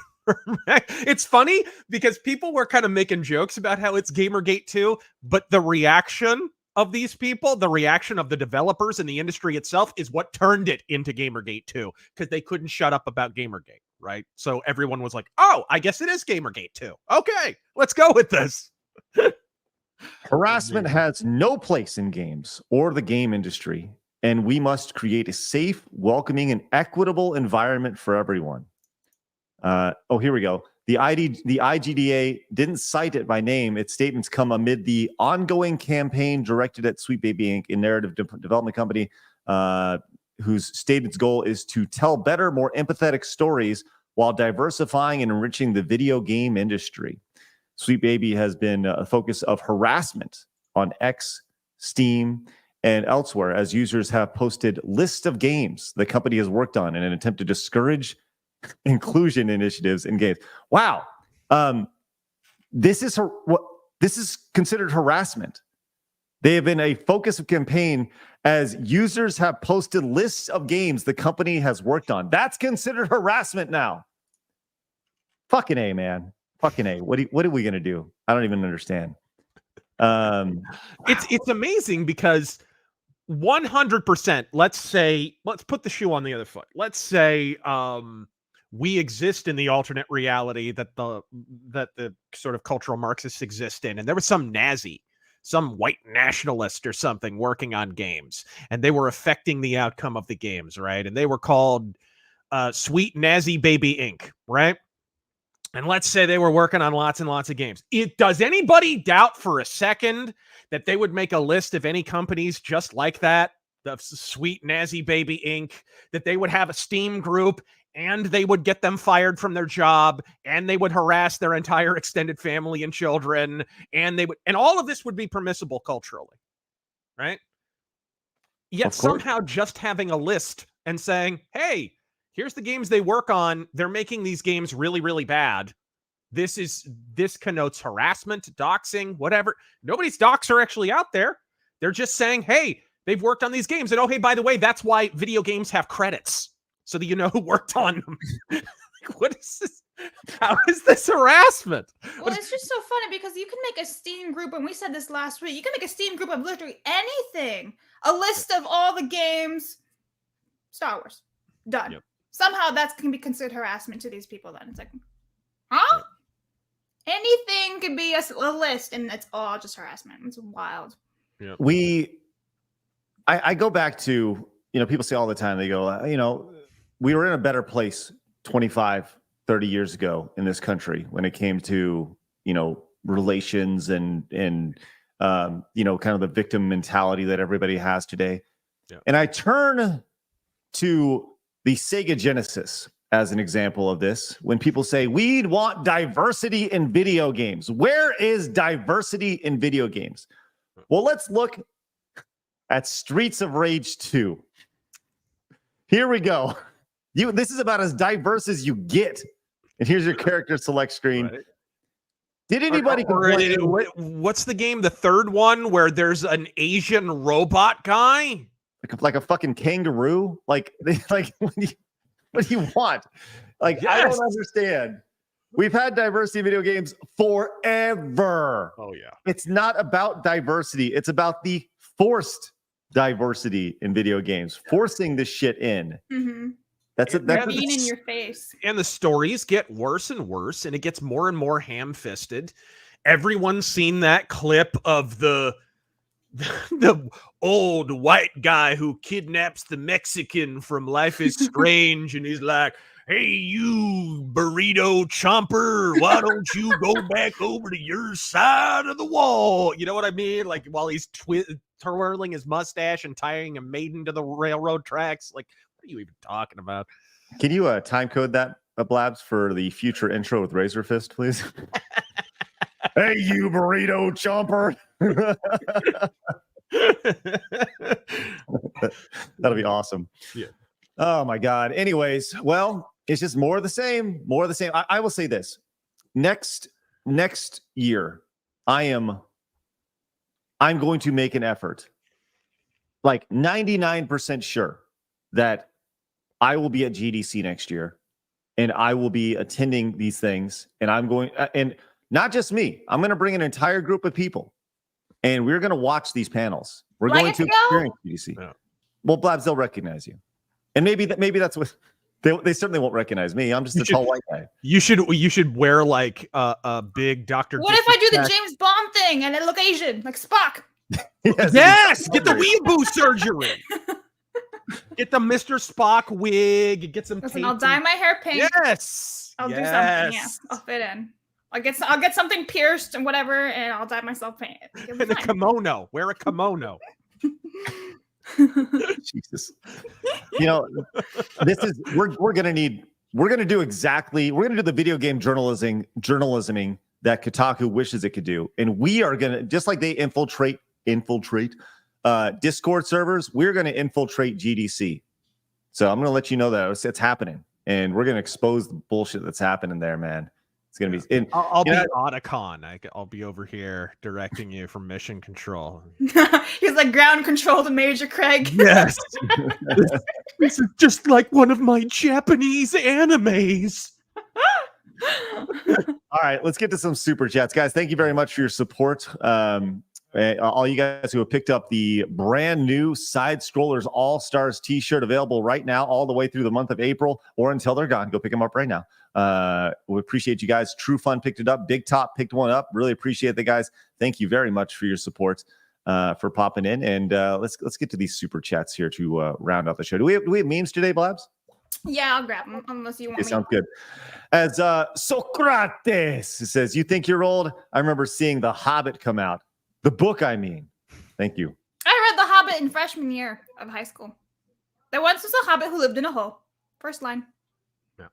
It's funny because people were kind of making jokes about how it's GamerGate 2, but the reaction of these people, the reaction of the developers and the industry itself is what turned it into GamerGate 2 because they couldn't shut up about GamerGate, right? So everyone was like, oh, I guess it is GamerGate 2. Okay, let's go with this. Harassment has no place in games or the game industry, and we must create a safe, welcoming, and equitable environment for everyone. Oh, here we go. The IGDA didn't cite it by name. Its statements come amid the ongoing campaign directed at Sweet Baby Inc., a narrative development company whose stated goal is to tell better, more empathetic stories while diversifying and enriching the video game industry. Sweet Baby has been a focus of harassment on X, Steam, and elsewhere as users have posted lists of games the company has worked on in an attempt to discourage inclusion initiatives in games. Wow. This is considered harassment. They have been a focus of campaign as users have posted lists of games the company has worked on. That's considered harassment now. Fucking A, man. Fucking A. What are we gonna do? I don't even understand. It's amazing because 100%. Let's put the shoe on the other foot. Let's say we exist in the alternate reality that the sort of cultural Marxists exist in, and there was some Nazi, some white nationalist or something working on games, and they were affecting the outcome of the games, right? And they were called Sweet Nazi Baby Inc., right? And let's say they were working on lots and lots of games. Does anybody doubt for a second that they would make a list of any companies just like that, the Sweet Nazi Baby Inc., that they would have a Steam group and they would get them fired from their job and they would harass their entire extended family and children, and all of this would be permissible culturally, right? Yet somehow just having a list and saying, hey, here's the games they work on. They're making these games really, really bad. This connotes harassment, doxing, whatever. Nobody's docs are actually out there. They're just saying, hey, they've worked on these games. And oh, hey, by the way, that's why video games have credits, so that you know who worked on them. What is this? How is this harassment? Well, it's just so funny because you can make a Steam group, and we said this last week, you can make a Steam group of literally anything. A list of all the games, Star Wars, done. Yep. Somehow that can be considered harassment to these people then. It's like, huh? Yep. Anything can be a list, and it's all just harassment. It's wild. Yep. I go back to, people say all the time, they go, we were in a better place 25, 30 years ago in this country when it came to, relations and kind of the victim mentality that everybody has today. Yep. And I turn to the Sega Genesis as an example of this. When people say, we want diversity in video games. Where is diversity in video games? Well, let's look at Streets of Rage 2. Here we go. This is about as diverse as you get. And here's your character select screen. Right. Did anybody complain? What's the game? The third one where there's an Asian robot guy? Like a fucking kangaroo? Like what do you want? Like, yes. I don't understand. We've had diversity in video games forever. Oh, yeah. It's not about diversity. It's about the forced diversity in video games, forcing this shit in. Mm-hmm. That's it. That's being in your face. And the stories get worse and worse, and it gets more and more ham-fisted. Everyone's seen that clip of the old white guy who kidnaps the Mexican from Life is Strange, and he's like, hey, you burrito chomper, why don't you go back over to your side of the wall? You know what I mean? Like, while he's twirling his mustache and tying a maiden to the railroad tracks. Like, what are you even talking about? Can you time code that, Blabs, for the future intro with RazorFist, please? Hey, you burrito chomper. That'll be awesome. Yeah. Oh my God. Anyways, well, it's just more of the same. More of the same. I will say this. Next year, I'm going to make an effort. Like 99% sure that I will be at GDC next year, and I will be attending these things. And I'm going, and not just me. I'm going to bring an entire group of people, and we're going to watch these panels. We're going to experience GDC. Yeah. Well, Blabs, they'll recognize you, and maybe that's what they certainly won't recognize me. I'm just a tall white guy. You should wear like a big Dr. What if I do the James Bond thing and I look Asian, like Spock? Yes, get the weeaboo surgery. Get the Mr. Spock wig. Get some. Listen, I'll dye my hair pink. Yes, I'll do something. Yeah, I'll fit in. I'll get something pierced and whatever, and I'll dye myself pink. And a kimono. Wear a kimono. Jesus. This is we're gonna do the video game journalisming that Kotaku wishes it could do, and we are gonna, just like they infiltrate Discord servers, we're gonna infiltrate GDC. So I'm gonna let you know that it's happening, and we're gonna expose the bullshit that's happening there, man. It's gonna be. And, I'll be Otacon. I'll be over here directing you from mission control. He's like ground control to Major Craig. Yes. This is just like one of my Japanese animes. All right, let's get to some super chats, guys. Thank you very much for your support. All you guys who have picked up the brand new Side Scrollers All-Stars t-shirt, available right now all the way through the month of April or until they're gone. Go pick them up right now. We appreciate you guys. True Fun picked it up. Big Top picked one up. Really appreciate the guys. Thank you very much for your support, for popping in. And let's get to these super chats here to round out the show. Do we have memes today, Blabs? Yeah, I'll grab them unless you want It me. sounds good. As Socrates says, you think you're old? I remember seeing The Hobbit come out. The book, I mean. Thank you. I read The Hobbit in freshman year of high school. There once was a hobbit who lived in a hole. First line. Yeah.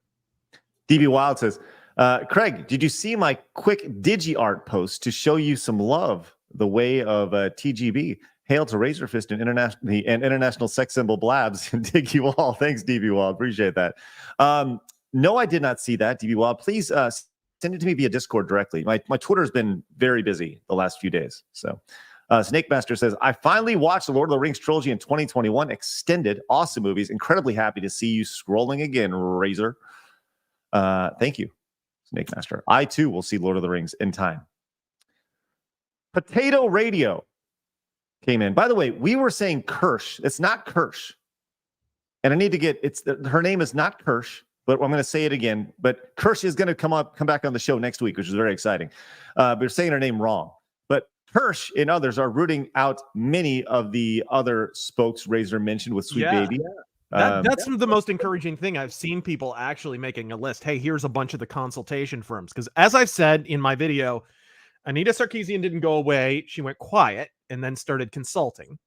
DB Wild says, Craig, did you see my quick digi-art post to show you some love the way of TGB? Hail to RazorFist and international sex symbol Blabs and dig you all. Thanks, DB Wild. Appreciate that. No, I did not see that, DB Wild. Please send it to me via Discord directly. My Twitter has been very busy the last few days. So Snake Master says, I finally watched the Lord of the Rings trilogy in 2021. Extended. Awesome movies. Incredibly happy to see you scrolling again, Razor. Thank you, Snake Master. I, too, will see Lord of the Rings in time. Potato Radio came in. By the way, we were saying Kirsch. It's not Kirsch. And I need to get, her name is not Kirsch, but I'm going to say it again. But Kirsch is going to come back on the show next week, which is very exciting. We're saying her name wrong. But Kirsch and others are rooting out many of the other spokes Razor mentioned with Sweet Baby. That's the most encouraging thing. I've seen people actually making a list. Hey, here's a bunch of the consultation firms. Because as I've said in my video, Anita Sarkeesian didn't go away. She went quiet and then started consulting.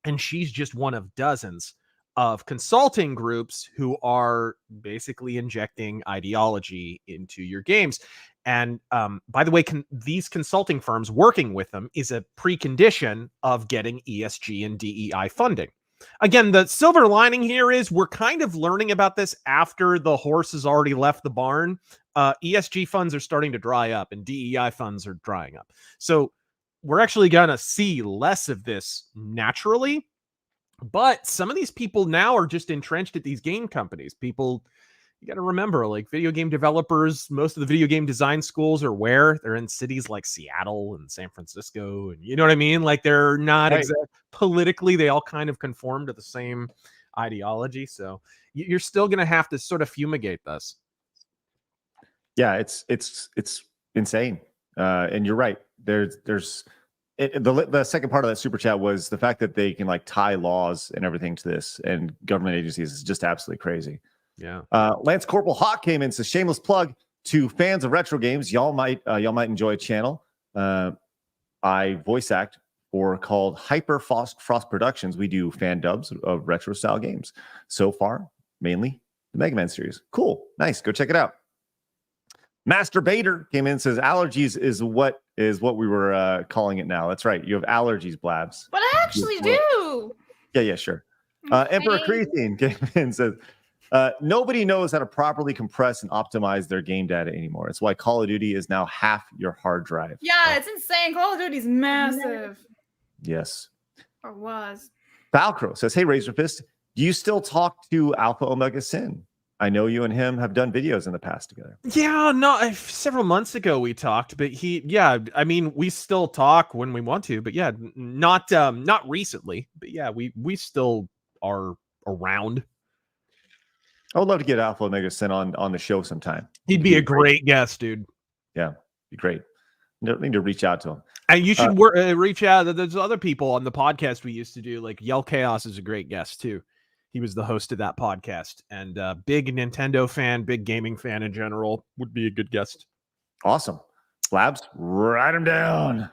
And she's just one of dozens of consulting groups who are basically injecting ideology into your games. And by the way, these consulting firms, working with them is a precondition of getting ESG and DEI funding. Again, the silver lining here is we're kind of learning about this after the horse has already left the barn. ESG funds are starting to dry up and DEI funds are drying up. So we're actually going to see less of this naturally. But some of these people now are just entrenched at these game companies. People, you got to remember, like video game developers, most of the video game design schools are where? They're in cities like Seattle and San Francisco. And you know what I mean? Like they're not politically, they all kind of conform to the same ideology. So you're still going to have to sort of fumigate this. Yeah, it's insane. And you're right. The second part of that super chat was the fact that they can like tie laws and everything to this, and government agencies is just absolutely crazy. Yeah. Lance Corporal Hawk came in, says shameless plug to fans of retro games. Y'all might enjoy a channel. I voice act for called Hyper Frost Productions. We do fan dubs of retro style games. So far, mainly the Mega Man series. Cool, nice. Go check it out. Masturbator came in and says allergies is what we were calling it now. That's right. You have allergies, Blabs. But I actually do. Yeah, sure. Okay. Emperor Creatine came in and says nobody knows how to properly compress and optimize their game data anymore. It's why Call of Duty is now half your hard drive. Yeah, it's insane. Call of Duty's massive. Yes. Or was. Valcro says, hey, RazorFist, do you still talk to Alpha Omega Sin? I know you and him have done videos in the past together. Yeah, no, several months ago we talked, but I mean, we still talk when we want to, but yeah, not recently, but yeah, we still are around. I would love to get Alpha Omega Sin on the show sometime. He'd be a great guest, dude. Yeah, be great. Need to reach out to him. And you should reach out. There's other people on the podcast we used to do, like Yell Chaos is a great guest too. He was the host of that podcast, and big Nintendo fan, big gaming fan in general, would be a good guest. Awesome. Labs, write him down.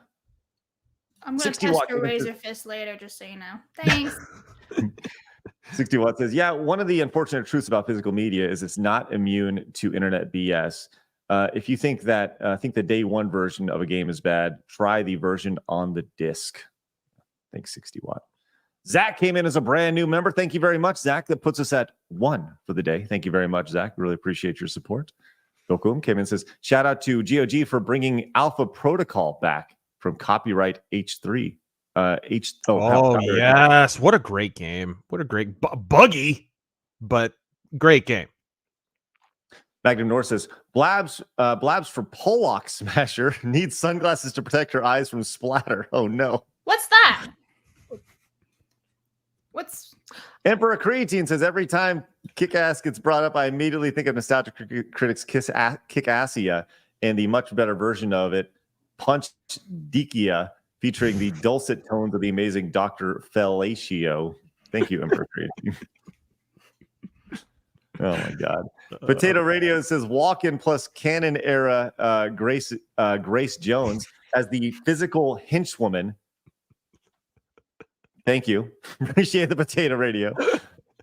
I'm going to test your RazorFist later, just so you know. Thanks. 60 Watt says, yeah, one of the unfortunate truths about physical media is it's not immune to internet BS. If you think that the day one version of a game is bad, try the version on the disc. Thanks, 60 Watt. Zach came in as a brand new member. Thank you very much, Zach. That puts us at 1 for the day. Thank you very much, Zach. Really appreciate your support. Gokum came in and says, shout out to GOG for bringing Alpha Protocol back from copyright H3. Yes. What a great game. What a great buggy, but great game. Magnum North says, Blabs for Pollock Smasher needs sunglasses to protect her eyes from splatter. Oh, no. What's that? What's Emperor Creatine says every time Kick-Ass gets brought up, I immediately think of Nostalgia Critics Kick-Assia and the much better version of it, Punch Dikia, featuring the dulcet tones of the amazing Dr. Fellatio. Thank you, Emperor Creatine. Oh my God. Potato Radio says walk-in plus canon era Grace Jones as the physical henchwoman. Thank you. Appreciate the Potato Radio.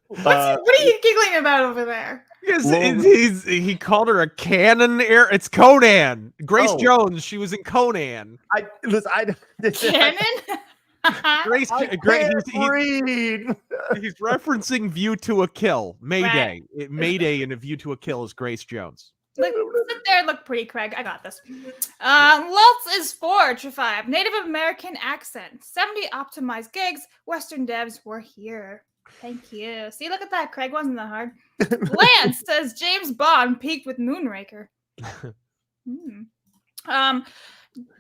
What are you giggling about over there? He called her a canon era. It's Conan. Grace Jones. She was in Conan. Canon? Grace. He's referencing View to a Kill. Mayday. Right. Mayday in A View to a Kill is Grace Jones. Look, sit there, look pretty, Craig. I got this. Lultz is 4 to 5. Native American accent. 70 optimized gigs. Western devs were here. Thank you. See, look at that. Craig wasn't that hard. Lance says James Bond peaked with Moonraker.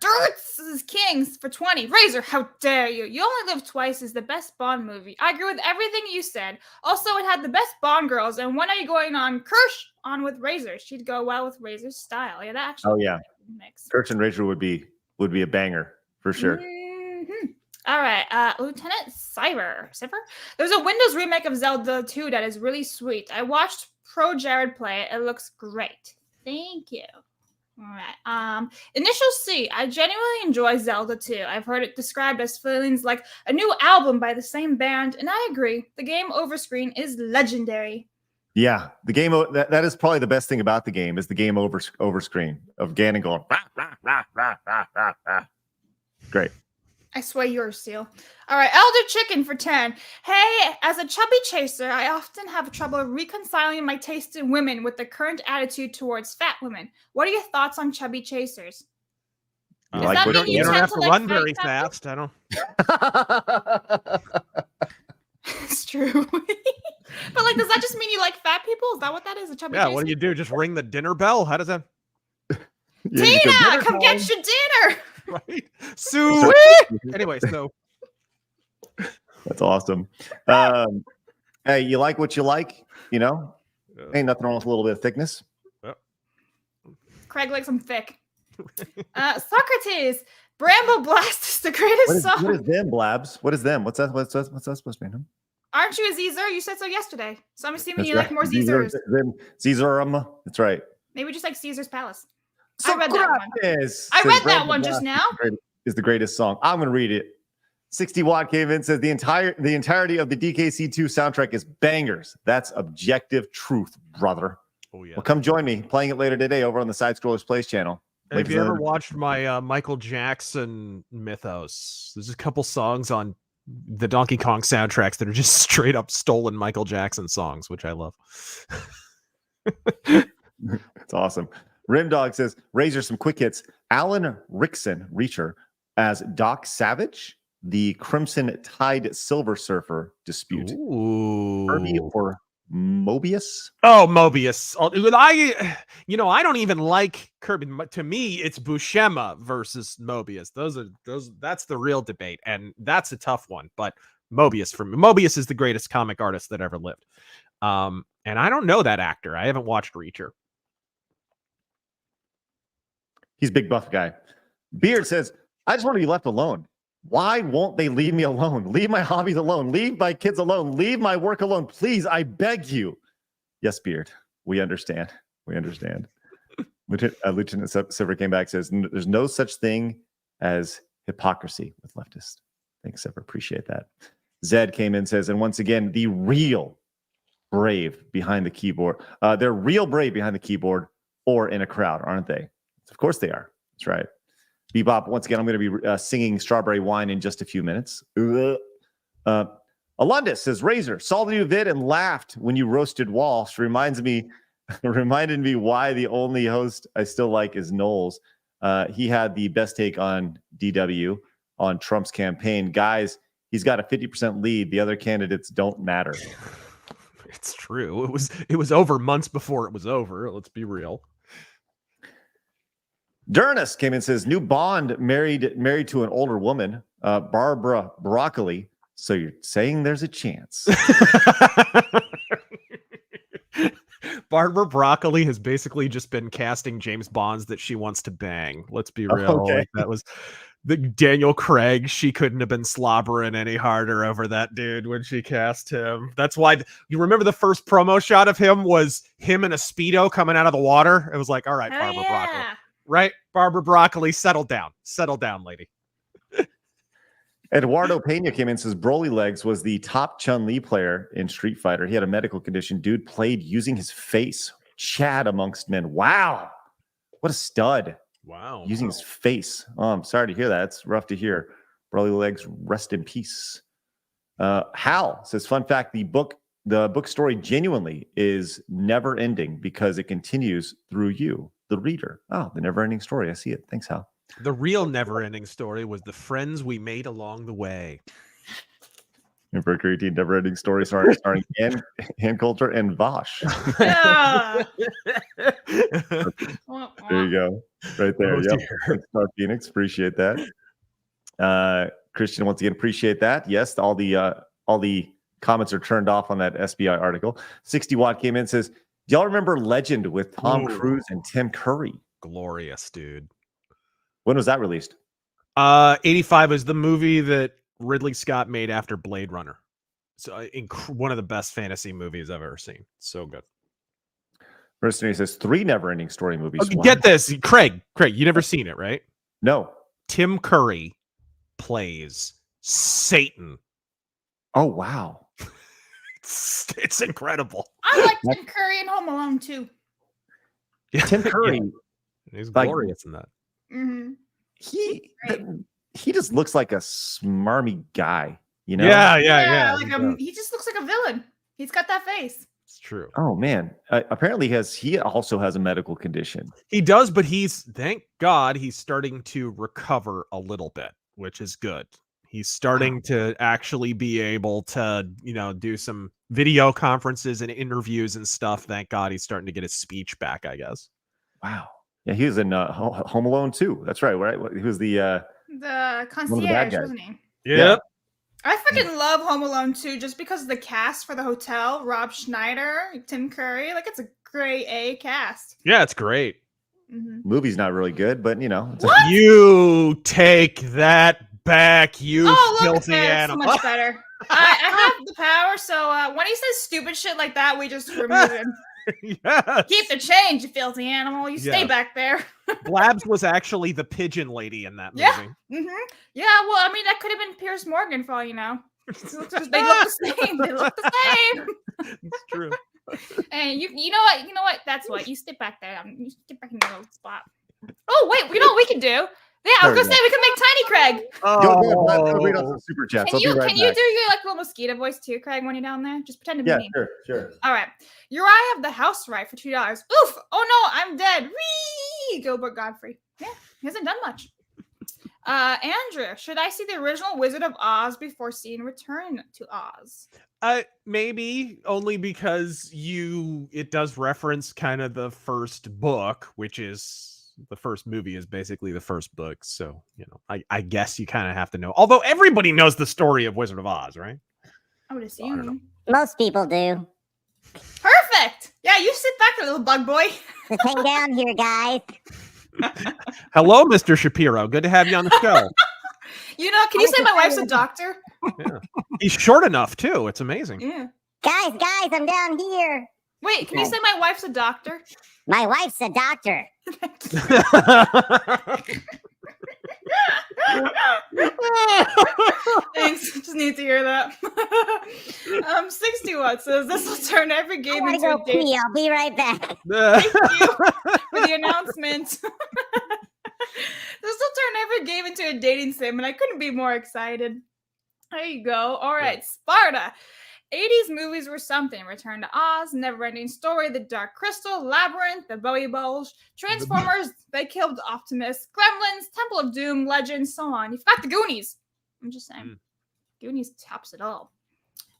Dirts is Kings for 20. Razor, how dare you? You Only Live Twice is the best Bond movie. I agree with everything you said. Also, it had the best Bond girls. And when are you going on Kirsch on with Razor? She'd go well with Razor's style. Yeah, that actually. Oh yeah. Mix. Kirsch and Razor would be a banger for sure. Mm-hmm. All right, Lieutenant Cyber. There's a Windows remake of Zelda 2 that is really sweet. I watched Pro Jared play it. It looks great. Thank you. All right. Initial C. I genuinely enjoy Zelda 2. I've heard it described as feelings like a new album by the same band, and I agree. The game over screen is legendary. Yeah, the game that is probably the best thing about the game is the game over screen of Ganon going. Rah, rah, rah, rah, rah, rah, rah. Great. I swear yours, Seal. All right, Elder Chicken for 10. Hey, as a chubby chaser, I often have trouble reconciling my taste in women with the current attitude towards fat women. What are your thoughts on chubby chasers? You don't have to run very fast. I don't. It's true. But like, does that just mean you like fat people? Is that what that is? A chubby chaser? What do you do? Just ring the dinner bell? How does that? Tina, come get your dinner. Right? Sweet. Anyway, so that's awesome. Hey, you like what you like, you know? Ain't nothing wrong with a little bit of thickness. Craig likes them thick. Socrates, Bramble Blast is the greatest song. What is them, Blabs? What is them? What's that supposed to mean? Aren't you a Zeezer? You said so yesterday. So I'm assuming you like more Zeezers. Caesar, that's right. Maybe just like Caesar's Palace. So I read that one. I read that one just now. Is the greatest song. I'm going to read it. 60 Watt came in, says the entirety of the DKC2 soundtrack is bangers. That's objective truth, brother. Oh yeah. Well, come join me playing it later today over on the Side Scrollers Plays channel. Have you ever watched my Michael Jackson mythos? There's a couple songs on the Donkey Kong soundtracks that are just straight up stolen Michael Jackson songs, which I love. It's awesome. Rimdog says, Razor, some quick hits. Alan Rickson, Reacher, as Doc Savage, the Crimson Tide Silver Surfer dispute. Ooh. Kirby or Mobius? Oh, Mobius. I don't even like Kirby. To me, it's Buscema versus Mobius. That's the real debate, and that's a tough one. But Mobius, for me, Mobius is the greatest comic artist that ever lived. And I don't know that actor. I haven't watched Reacher. He's a big buff guy. Beard says, I just want to be left alone. Why won't they leave me alone? Leave my hobbies alone. Leave my kids alone. Leave my work alone. Please, I beg you. Yes, Beard. We understand. We understand. Lieutenant Silver came back, says, there's no such thing as hypocrisy with leftists. Thanks, Silver. Appreciate that. Zed came in, says, and once again, the real brave behind the keyboard. They're real brave behind the keyboard or in a crowd, aren't they? Of course they are. That's right. Bebop, once again, I'm going to be singing Strawberry Wine in just a few minutes. Alundis says, Razor, saw the new vid and laughed when you roasted Walsh. Reminded me why the only host I still like is Knowles. He had the best take on DW on Trump's campaign. Guys, he's got a 50% lead. The other candidates don't matter. It's true. It was over months before it was over. Let's be real. Durnus came in and says, new Bond married to an older woman, Barbara Broccoli. So you're saying there's a chance. Barbara Broccoli has basically just been casting James Bonds that she wants to bang. Let's be real. Okay. Like, The Daniel Craig, she couldn't have been slobbering any harder over that dude when she cast him. That's why you remember the first promo shot of him was him in a Speedo coming out of the water. It was like, all right, Oh, Barbara yeah. Broccoli. Right? Barbara Broccoli, settle down. Settle down, lady. Eduardo Pena came in and says Broly Legs was the top Chun-Li player in Street Fighter. He had a medical condition. Dude played using his face. Chad amongst men. Wow. What a stud. Wow. Using his face. Oh, I'm sorry to hear that. It's rough to hear. Broly Legs, rest in peace. Hal says, fun fact, the book story genuinely is never ending because it continues through you, the reader. Oh, the never ending story. I see it. Thanks, Hal. The real never-ending story was the friends we made along the way. Remember creating never-ending story starring Hand Coulter and Vosh. Yeah. There you go. Right there. Oh, Yep. dear. Thanks, Star Phoenix. Appreciate that. Christian, once again, appreciate that. Yes, all the comments are turned off on that SBI article. 60 Watt came in and says, do y'all remember Legend with Tom Cruise and Tim Curry? Glorious, dude. When was that released? 85 is the movie that Ridley Scott made after Blade Runner. So one of the best fantasy movies I've ever seen. So good. Mercenary says 3 never-ending story movies. Okay, get this, Craig, you never seen it, right? No. Tim Curry plays Satan. Oh, wow. It's incredible. I like Tim Curry and Home Alone too. Tim Curry. He's Like- glorious in that. Mm-hmm. He just looks like a smarmy guy, you know? Yeah. Like he just looks like a villain. He's got that face. It's true. Oh man. Apparently he also has a medical condition. He does, but thank God he's starting to recover a little bit, which is good. He's starting to actually be able to, do some video conferences and interviews and stuff. Thank God he's starting to get his speech back, I guess. Wow. Yeah, he was in Home Alone too. That's right. He was the Concierge, wasn't he? Yeah. I freaking love Home Alone 2 just because of the cast for the hotel, Rob Schneider, Tim Curry. Like, it's a great A cast. Yeah, it's great. Mm-hmm. Movie's not really good, but it's What? You take that back, you filthy It's animal. so much better. I have the power, so when he says stupid shit like that, we just remove him. Yes. Keep the change, you filthy animal. You stay back there. Blabs was actually the pigeon lady in that movie. Yeah. Mm-hmm. Yeah, well, I mean, that could have been Pierce Morgan for all you know. They look the same. They look the same. It's true. And you know what? That's what. You sit back there. You sit back in your little spot. Oh, wait. You know what we can do? Yeah, I was going to say we can make Tiny Craig. I'll read off some super chats. Can you back. do your little mosquito voice too, Craig, when you're down there? Just pretend to be me. Sure. All right. Uriah have the house right for $2. Oof! Oh no, I'm dead. Whee! Gilbert Godfrey. Yeah, he hasn't done much. Andrea, should I see the original Wizard of Oz before seeing Return to Oz? Maybe only because it does reference kind of the first book, which is the first movie is basically the first book. So, I guess you kind of have to know. Although everybody knows the story of Wizard of Oz, right? I would assume. Most people do. Perfect. Yeah, you sit back there, little bug boy. Just hang down here, guys. Hello, Mr. Shapiro. Good to have you on the show. Can you say my wife's a doctor? Yeah. He's short enough too. It's amazing. Yeah. Guys, I'm down here. Wait, can you say my wife's a doctor? My wife's a doctor. Thanks. Just need to hear that. 60 Watt says this will turn every game I into gotta a go date. pee. I'll be right back. Thank you for the announcement. This will turn every game into a dating sim, and I couldn't be more excited. There you go. All right, Sparta. 80s movies were something. Return to Oz, NeverEnding Story, The Dark Crystal, Labyrinth, The Bowie Bulge, Transformers, They Killed Optimus, Gremlins, Temple of Doom, Legends, so on. You've got the Goonies. I'm just saying. Goonies tops it all.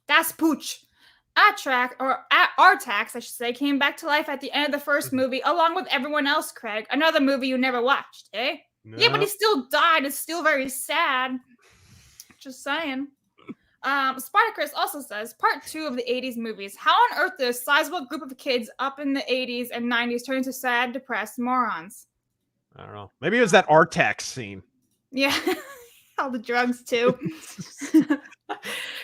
Das Pooch. Artax, I should say, came back to life at the end of the first movie, along with everyone else, Craig. Another movie you never watched, eh? No. Yeah, but he still died. It's still very sad. Just saying. Spartacus also says, part 2 of the 80s movies. How on earth did a sizable group of kids up in the 80s and 90s turn into sad, depressed morons? I don't know. Maybe it was that Artax scene. Yeah, all the drugs too.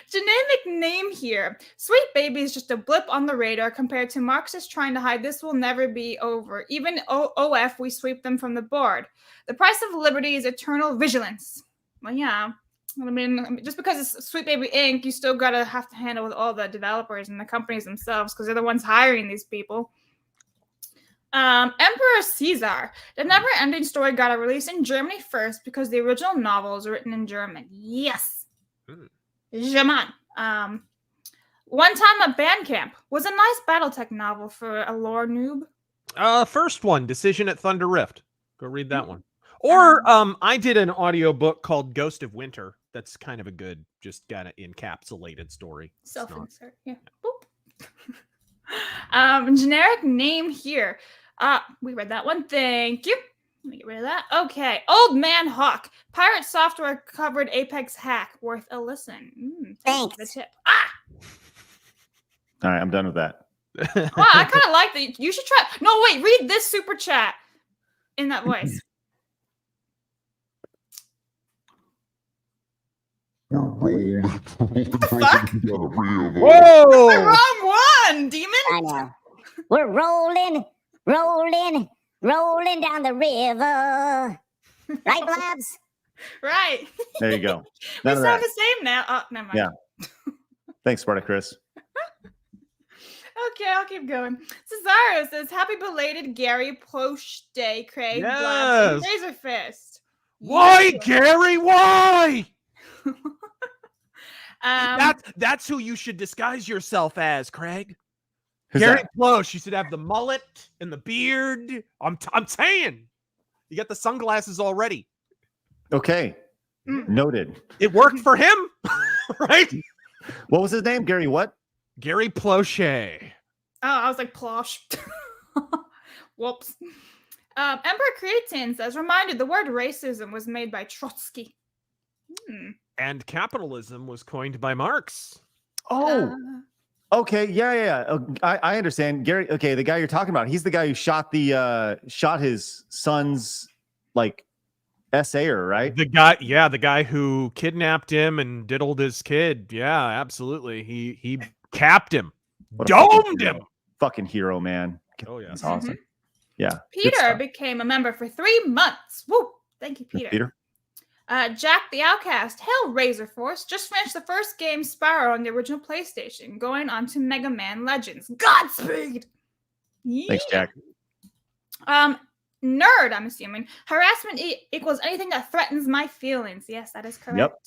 Generic name here. Sweet Baby is just a blip on the radar compared to Marxists trying to hide this will never be over. Even OF, we sweep them from the board. The price of liberty is eternal vigilance. Well, yeah. I mean, just because it's Sweet Baby Inc., you still gotta have to handle with all the developers and the companies themselves because they're the ones hiring these people. Emperor Caesar. The NeverEnding story got a release in Germany first because the original novel is written in German. Yes. German. One Time at Bandcamp was a nice Battletech novel for a lore noob. First one, Decision at Thunder Rift. Go read that one. Or I did an audiobook called Ghost of Winter. That's kind of a good, just kind of encapsulated story. Self-insert. Yeah. Boop. Generic name here. We read that one. Thank you. Let me get rid of that. Okay. Old Man Hawk. Pirate Software covered Apex hack. Worth a listen. Thanks. The tip. All right, I'm done with that. Wow, I kind of like that. You should try. No, wait. Read this super chat in that voice. What the fuck? Whoa! The wrong one, demon. I know. We're rolling down the river. Right, Blabs? Right. There you go. We None of sound that. the same now. Oh, never mind. Yeah. Thanks, Spartacus. Okay, I'll keep going. Cesaro says, "Happy belated Gary Plosh Day, Craig." Yes. RazorFist. Why, Gary? Why? That's who you should disguise yourself as, Craig. Who's Gary that? Plosh. You should have the mullet and the beard. I'm saying, you got the sunglasses already. Okay. Noted. It worked for him, right? What was his name? Gary what? Gary Plochet. Oh, I was like Plosh. Whoops. Emperor Creatine says, "Reminded the word racism was made by Trotsky." And capitalism was coined by Marx. Oh, okay. Yeah. I understand. Gary, okay, the guy you're talking about, he's the guy who shot his son's, like, essayer, right? The guy who kidnapped him and diddled his kid. Yeah, absolutely. He capped him. What a fucking Domed hero. him. Fucking hero, man. Oh, yeah. That's awesome. Yeah. good Peter stuff. became a member for 3 months. Woo! Thank you, Peter. Peter? Jack the Outcast. Hail Razor Force. Just finished the first game, Spyro, on the original PlayStation. Going on to Mega Man Legends. Godspeed! Yeah. Thanks, Jack. Nerd, I'm assuming. Harassment equals anything that threatens my feelings. Yes, that is correct. Yep.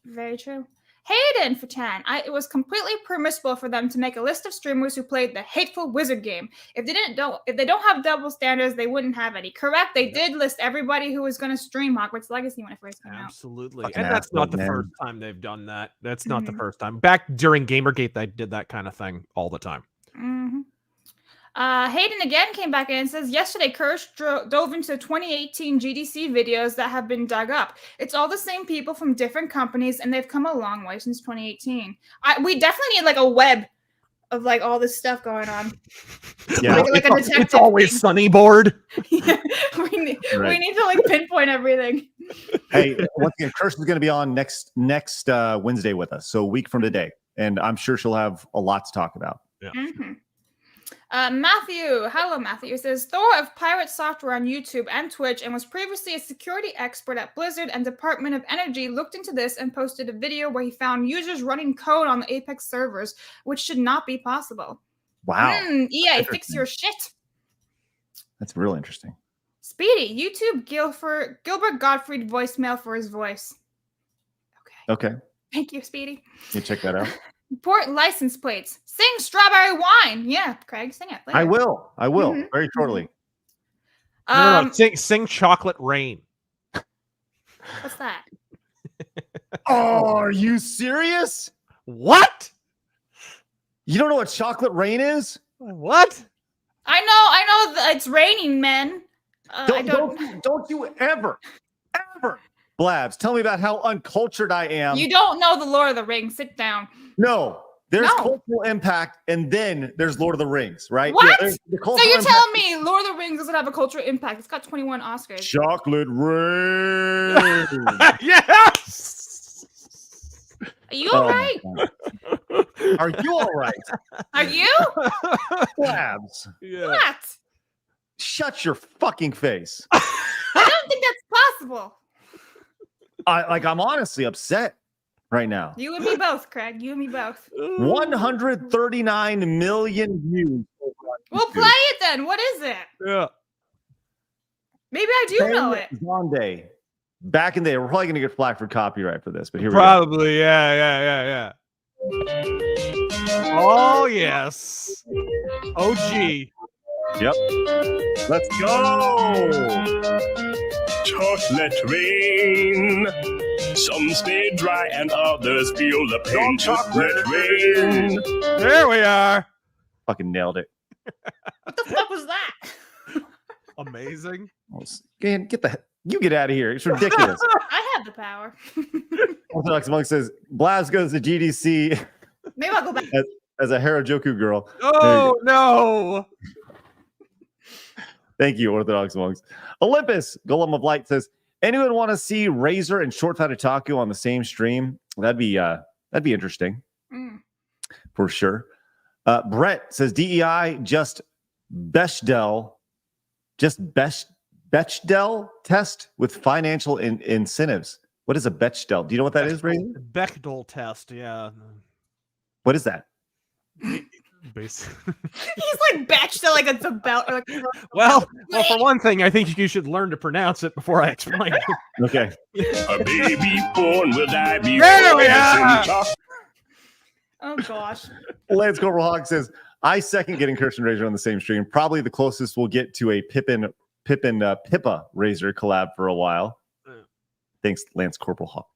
Very true. Hayden for 10. It was completely permissible for them to make a list of streamers who played the hateful wizard game. If they don't have double standards, they wouldn't have any. Correct. They did list everybody who was going to stream Hogwarts Legacy when it first came out. Absolutely. Fucking And that's not the asshole, first time they've done that. That's not the first time. Back during Gamergate, they did that kind of thing all the time. Hayden again came back in and says, "Yesterday, Kirsch dove into 2018 GDC videos that have been dug up. It's all the same people from different companies, and they've come a long way since 2018. We definitely need like a web of like all this stuff going on. Yeah. Like a detective. It's always thing. sunny board. Yeah, we need to like pinpoint everything. Hey, once again, Kirsten's going to be on next Wednesday with us, so a week from today, and I'm sure she'll have a lot to talk about. Yeah. Matthew, hello Matthew, says Thor of Pirate Software on YouTube and Twitch and was previously a security expert at Blizzard and Department of Energy, looked into this and posted a video where he found users running code on the Apex servers, which should not be possible. Wow. EA, fix your shit. That's real interesting. Speedy, YouTube Gilbert Gottfried voicemail for his voice. Okay. Thank you, Speedy. You check that out. Port license plates. Sing Strawberry Wine. Yeah, Craig, sing it. Later. I will. Very shortly. No, sing Chocolate Rain. What's that? Oh, are you serious? What? You don't know what Chocolate Rain is? What? I know it's raining, men. Don't you ever. Blabs, tell me about how uncultured I am. You don't know the Lord of the Rings. Sit down. No, There's No. cultural impact, and then there's Lord of the Rings, right? What? there's the So cultural you're impact- telling me Lord of the Rings doesn't have a cultural impact? It's got 21 Oscars. Chocolate rain. Yes. Are you all right? Are you all right? Are you? Labs. Yeah. What? Shut your fucking face. I don't think that's possible. I'm honestly upset right now. You and me both, Craig. You and me both. 139 million views. We'll play it then. What is it? Yeah. Maybe I do know it. Zonde. Back in the day, we're probably going to get flagged for copyright for this, but here Probably. Yeah. Oh yes. OG. we go. Yep. Let's go. Chocolate rain. Some stay dry and others feel the pain. Chocolate rain. There we are. Fucking nailed it. What the fuck was that? Amazing. You get out of here. It's ridiculous. I have the power. Orthodox Monk says, Blaz goes to GDC Maybe I'll go back. as a Harajuku girl. Oh no. Thank you, Orthodox Monks. Olympus, Golem of Light says, anyone want to see Razor and Short Fat Otaku on the same stream? That'd be interesting. Mm. For sure. Brett says DEI just Bechdel test with financial incentives. What is a Bechdel? Do you know what that is, Ray? Bechdel test. Yeah. What is that? Basically. He's like batched like it's about. Like, Well, for one thing, I think you should learn to pronounce it before I explain it. Okay. A baby born will die before There we it's in are. oh gosh. Lance Corporal Hawk says, I second getting Kirsten Razor on the same stream. Probably the closest we'll get to a Pippa Razor collab for a while. Thanks, Lance Corporal Hawk.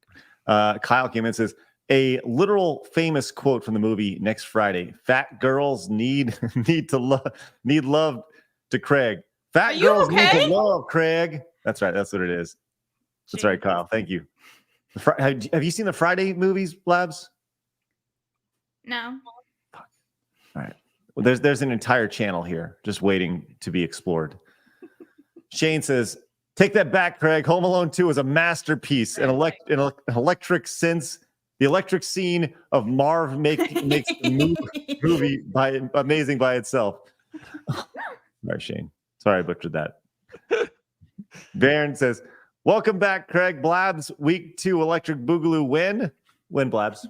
Kyle came in and says, a literal famous quote from the movie Next Friday. Fat girls need love to Craig. Fat girls need to love Craig. That's right. That's what it is. That's right, Kyle. Thank you. Have you seen the Friday movies, Labs? No. All right. Well, there's an entire channel here just waiting to be explored. Shane says, take that back, Craig. Home Alone 2 is a masterpiece. An electric sense. The electric scene of Marv makes the movie amazing by itself. Sorry, Shane. Sorry I butchered that. Baron says, welcome back, Craig. Blabs, week 2 Electric Boogaloo win. Win, Blabs.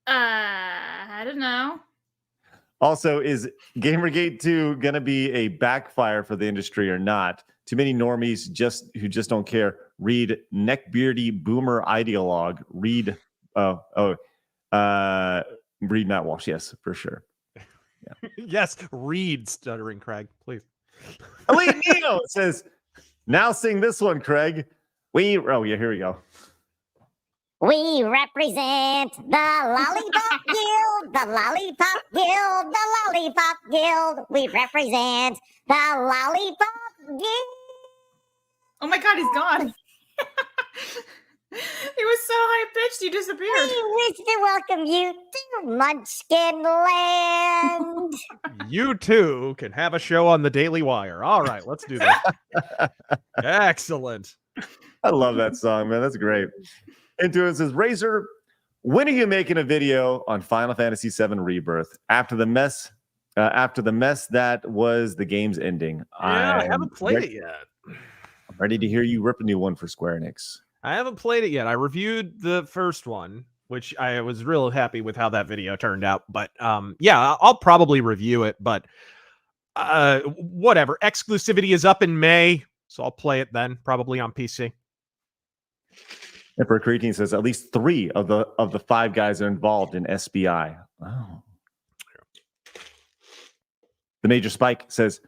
I don't know. Also, is Gamergate 2 going to be a backfire for the industry or not? Too many normies who just don't care. Read neckbeardy boomer ideologue. Read Matt Walsh. Yes, for sure. Yeah. Yes, read Stuttering Craig, please. Elite Neo says, now sing this one, Craig. Here we go. We represent the Lollipop Guild, the Lollipop Guild, the Lollipop Guild. We represent the Lollipop Guild. Oh my god, he's gone. He was so high pitched, he disappeared. We wish to welcome you to Munchkin Land. You too can have a show on the Daily Wire. All right, let's do this. Excellent. I love that song, man. That's great. Into it says, Razor, when are you making a video on Final Fantasy VII Rebirth after the mess that was the game's ending? Yeah, I haven't played it yet. I'm ready to hear you rip a new one for Square Enix. I haven't played it yet. I reviewed the first one, which I was real happy with how that video turned out. But yeah, I'll probably review it. But whatever. Exclusivity is up in May, so I'll play it then, probably on PC. Emperor Creatine says at least 3 of the 5 guys are involved in SBI. Oh. The Major Spike says,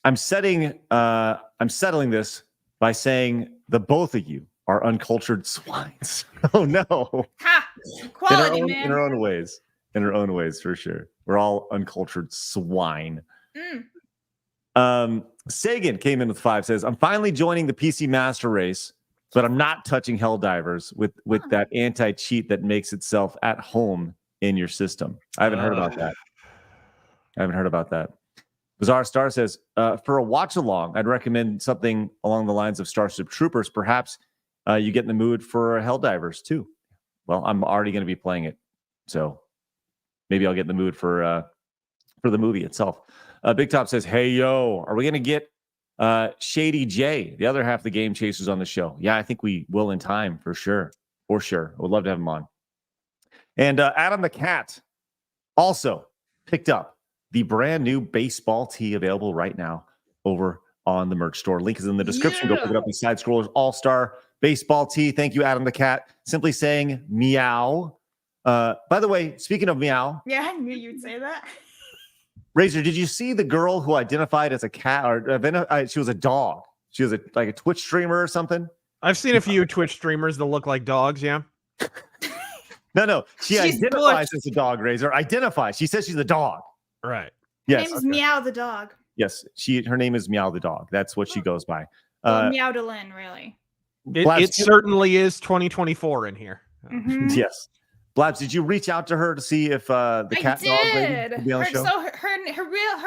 I'm settling this by saying the both of you are uncultured swines. Oh no. Ha! Equality, man. In our own ways. In our own ways, for sure. We're all uncultured swine. Sagan came in with 5, says, I'm finally joining the PC Master Race, but I'm not touching Helldivers with that anti-cheat that makes itself at home in your system. I haven't heard about that. Bizarre Star says, for a watch along, I'd recommend something along the lines of Starship Troopers. Perhaps you get in the mood for Helldivers too. Well, I'm already going to be playing it, so maybe I'll get in the mood for the movie itself. Big Top says, hey, yo, are we going to get Shady J, the other half of the Game Chasers, on the show? Yeah, I think we will in time, for sure. For sure. I would love to have him on. And Adam the Cat also picked up the brand new baseball tee available right now over on the merch store. Link is in the description. Go pick it up. The Side Scrollers All-Star baseball tee. Thank you, Adam the Cat. Simply saying meow. By the way, speaking of meow. Yeah, I knew you'd say that. Razor, did you see the girl who identified as a cat, or she was a dog? She was like a Twitch streamer or something? I've seen a few Twitch streamers that look like dogs, yeah. No. She identifies as a dog, Razor. Identifies. She says she's a dog. Right. Yes. Her name is Meow the dog. Yes. Her name is Meow the dog. That's what she goes by. Meowdelin, really. It certainly is 2024 in here. Mm-hmm. Yes. Blabs, did you reach out to her to see if the cat dog lady could be on the show? So her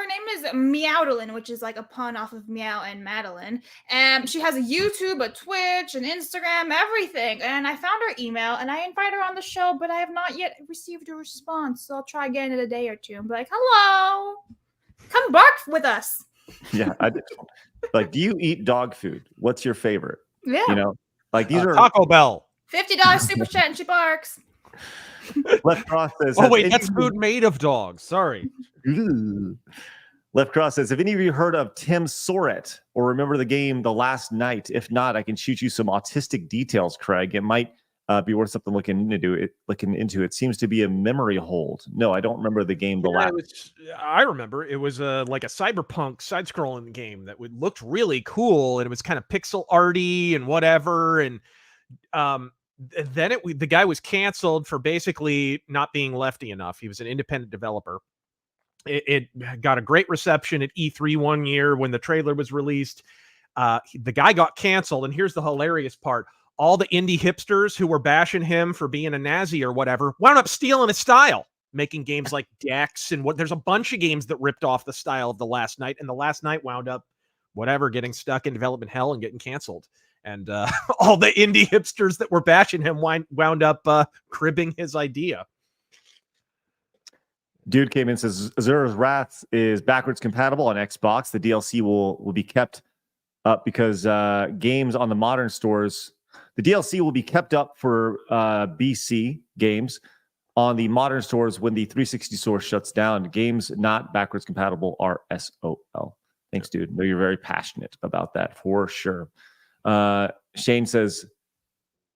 name is Meowdelin, which is like a pun off of Meow and Madeline. And she has a YouTube, a Twitch, an Instagram, everything. And I found her email and I invited her on the show, but I have not yet received a response. So I'll try again in a day or two and be like, hello, come bark with us. Yeah. Like, do you eat dog food? What's your favorite? Yeah. You know, like these are Taco Bell. $50 super chat and she barks. Left Cross says, oh wait, that's food made of dogs. Sorry. Left Cross says, have any of you heard of Tim Soret or remember the game The Last Night? If not, I can shoot you some autistic details, Craig. It might be worth something looking into. It seems to be a memory hold. No, I don't remember the game. I remember it was like a cyberpunk side-scrolling game that looked really cool, and it was kind of pixel arty and whatever, and then the guy was canceled for basically not being lefty enough. He was an independent developer. It got a great reception at E3 one year when the trailer was released. The guy got canceled, and here's the hilarious part. All the indie hipsters who were bashing him for being a Nazi or whatever wound up stealing his style, making games like Dex and there's a bunch of games that ripped off the style of The Last Night, and The Last Night wound up getting stuck in development hell and getting canceled. And all the indie hipsters that were bashing him wound up cribbing his idea. Dude came in and says, Azura's Wrath is backwards compatible on Xbox. The DLC will be kept up because games on the modern stores, the DLC will be kept up for BC games on the modern stores when the 360 store shuts down. Games not backwards compatible are SOL. Thanks, dude. You're very passionate about that for sure. Shane says,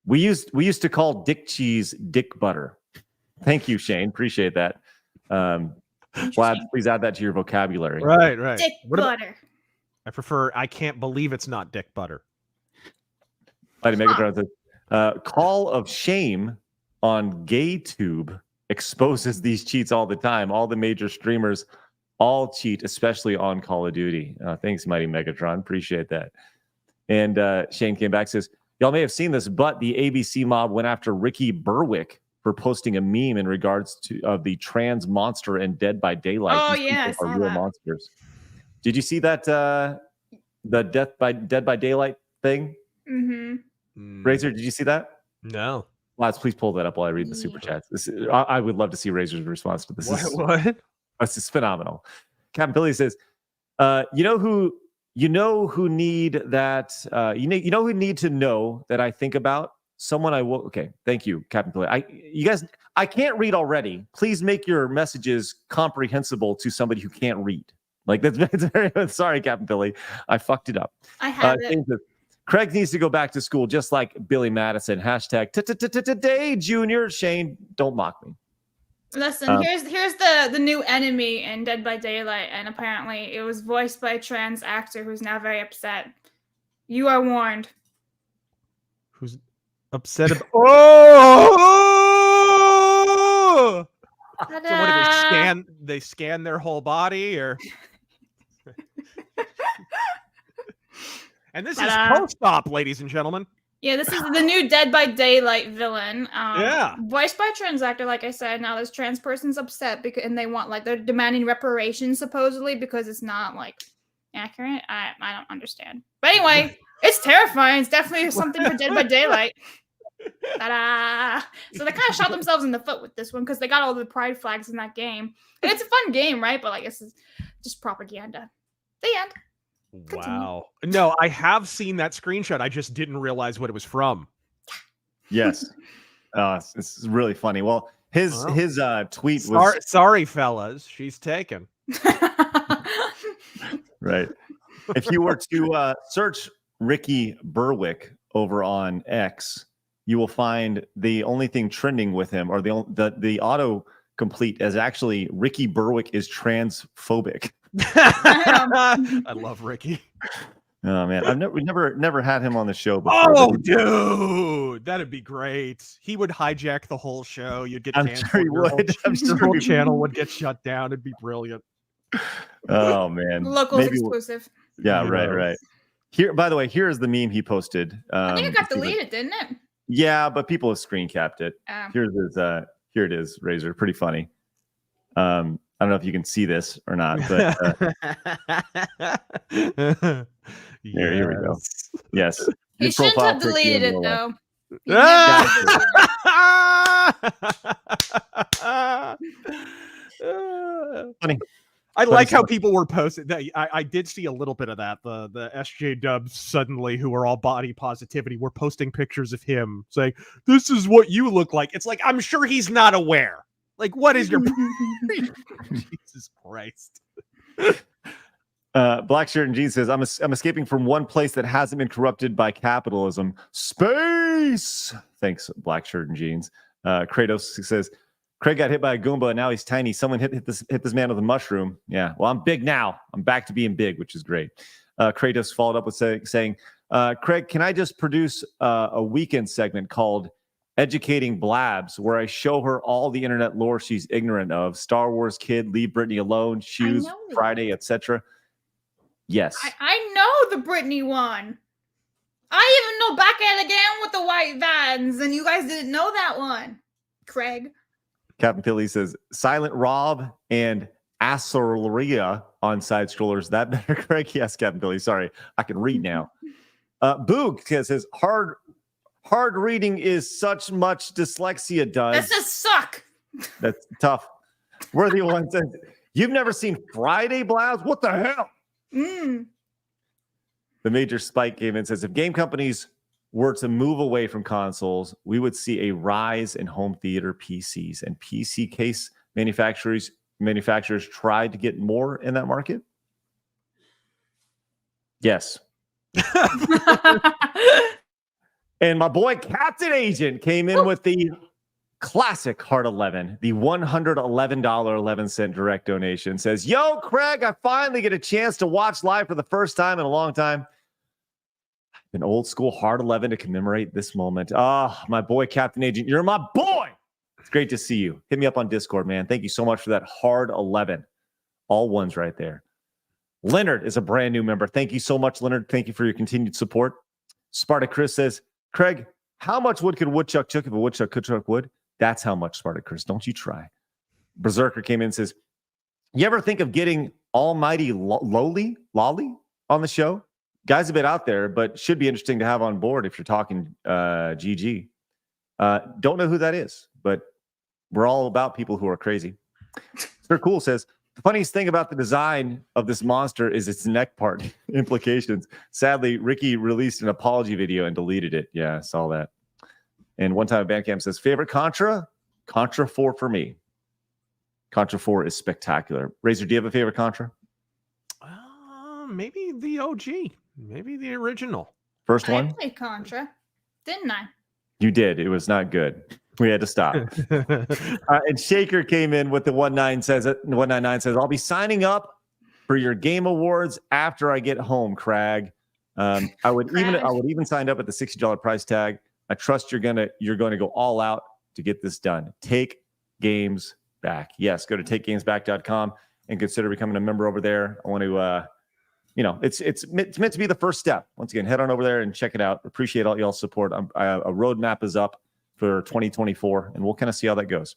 we used to call dick cheese dick butter. Thank you, Shane. Appreciate that. Vlad, please add that to your vocabulary. Right. Dick butter. I prefer I can't believe it's not dick butter. Mighty Megatron says, Call of Shame on GayTube exposes these cheats all the time. All the major streamers all cheat, especially on Call of Duty. Thanks, Mighty Megatron. Appreciate that. And Shane came back and says, y'all may have seen this, but the ABC mob went after Ricky Berwick for posting a meme in regards to the trans monster in Dead by Daylight. Oh, These yeah, I people saw are real that. monsters. Did you see that the Dead by Daylight thing? Mm-hmm. Razor, did you see that? No. Lads, please pull that up while I read the super chats. I would love to see Razor's response to this. What? This is phenomenal. Captain Billy says, you know who need that? You know who need to know that I think about someone I will. Okay, thank you, Captain Billy. You guys, I can't read already. Please make your messages comprehensible to somebody who can't read. Like that's very sorry, Captain Billy. I fucked it up. I have it. Craig needs to go back to school just like Billy Madison. Hashtag today, Junior. Shane, don't mock me. Listen, here's the new enemy in Dead by Daylight, and apparently it was voiced by a trans actor who's now very upset. You are warned. Who's upset about? Oh! So what do they scan their whole body, or? And this is post-op, ladies and gentlemen. Yeah, this is the new Dead by Daylight villain. Yeah. Voiced by trans actor, like I said. Now this trans person's upset because and they want they're demanding reparations supposedly because it's not like accurate. I don't understand. But anyway, it's terrifying. It's definitely something for Dead by Daylight. Ta-da! So they kind of shot themselves in the foot with this one because they got all the pride flags in that game. And it's a fun game, right? But it's just propaganda. The end. Continue. Wow. No, I have seen that screenshot. I just didn't realize what it was from. Yes. It's really funny. Well, his tweet was sorry, fellas. She's taken. Right. If you were to search Ricky Berwick over on X, you will find the only thing trending with him, or the auto complete, is actually Ricky Berwick is transphobic. I love Ricky. Oh man, we've never had him on the show before. Oh, dude, that'd be great. He would hijack the whole show. You'd get I'm canceled. sure he would. Your whole channel would get shut down. It'd be brilliant. Oh man, Locals exclusive. Yeah, right. Here, by the way, here is the meme he posted. I think it got deleted, didn't it? Yeah, but people have screen capped it. Here's his. Here it is, Razor. Pretty funny. I don't know if you can see this or not, but here we go. Yes. He shouldn't have deleted it though. Funny. I like how people were posting that. I did see a little bit of that. The SJ dubs suddenly, who are all body positivity, were posting pictures of him saying, "This is what you look like." It's like, I'm sure he's not aware. Like, what is your Jesus Christ? Black Shirt and Jeans says, I'm escaping from one place that hasn't been corrupted by capitalism. Space! Thanks, Black Shirt and Jeans. Kratos says, Craig got hit by a Goomba, and now he's tiny. Someone hit this man with a mushroom. Yeah, well, I'm big now. I'm back to being big, which is great. Kratos followed up with saying, Craig, can I just produce a weekend segment called Educating Blabs, where I show her all the internet lore she's ignorant of? Star Wars kid, leave Britney alone, shoes, Friday, etc. Yes. I know the Britney one. I even know Back at It Again with the white vans, and you guys didn't know that one. Craig. Captain Philly says, Silent Rob and Asoria on side scrollers. That better, Craig? Yes, Captain Philly. Sorry, I can read now. Boog says, hard reading is such much dyslexia does. That says suck. That's tough. Worthy One says, you've never seen Friday Blabs? What the hell? The Major Spike came in and says, if game companies were to move away from consoles, we would see a rise in home theater PCs, and PC case manufacturers tried to get more in that market. Yes. And my boy Captain Agent came in with the classic Heart 11, the $111.11 direct donation. Says, yo, Craig, I finally get a chance to watch live for the first time in a long time. An old school Heart 11 to commemorate this moment. My boy Captain Agent, you're my boy. It's great to see you. Hit me up on Discord, man. Thank you so much for that Hard 11. All ones right there. Leonard is a brand new member. Thank you so much, Leonard. Thank you for your continued support. Sparta Chris says, Craig, how much wood could a woodchuck chuck if a woodchuck could chuck wood? That's how much, Sparta Chris. Don't you try. Berserker came in and says, you ever think of getting almighty Lolly on the show? Guy's a bit out there, but should be interesting to have on board if you're talking GG. Don't know who that is, but we're all about people who are crazy. Sir Cool says, the funniest thing about the design of this monster is its neck part implications. Sadly, Ricky released an apology video and deleted it. Yeah, I saw that. And one time Bandcamp says, favorite Contra? Contra 4 for me. Contra 4 is spectacular. Razor, do you have a favorite Contra? Maybe the OG. Maybe the original. First one? I played Contra, didn't I? You did. It was not good. We had to stop. And Shaker came in with the 199 says, I'll be signing up for your game awards after I get home, Crag. I would even sign up at the $60 price tag. I trust you're going to go all out to get this done. Take games back. Yes, go to takegamesback.com and consider becoming a member over there. I want to you know, it's meant to be the first step. Once again, head on over there and check it out. Appreciate all y'all's support. A roadmap is up for 2024, and we'll kind of see how that goes.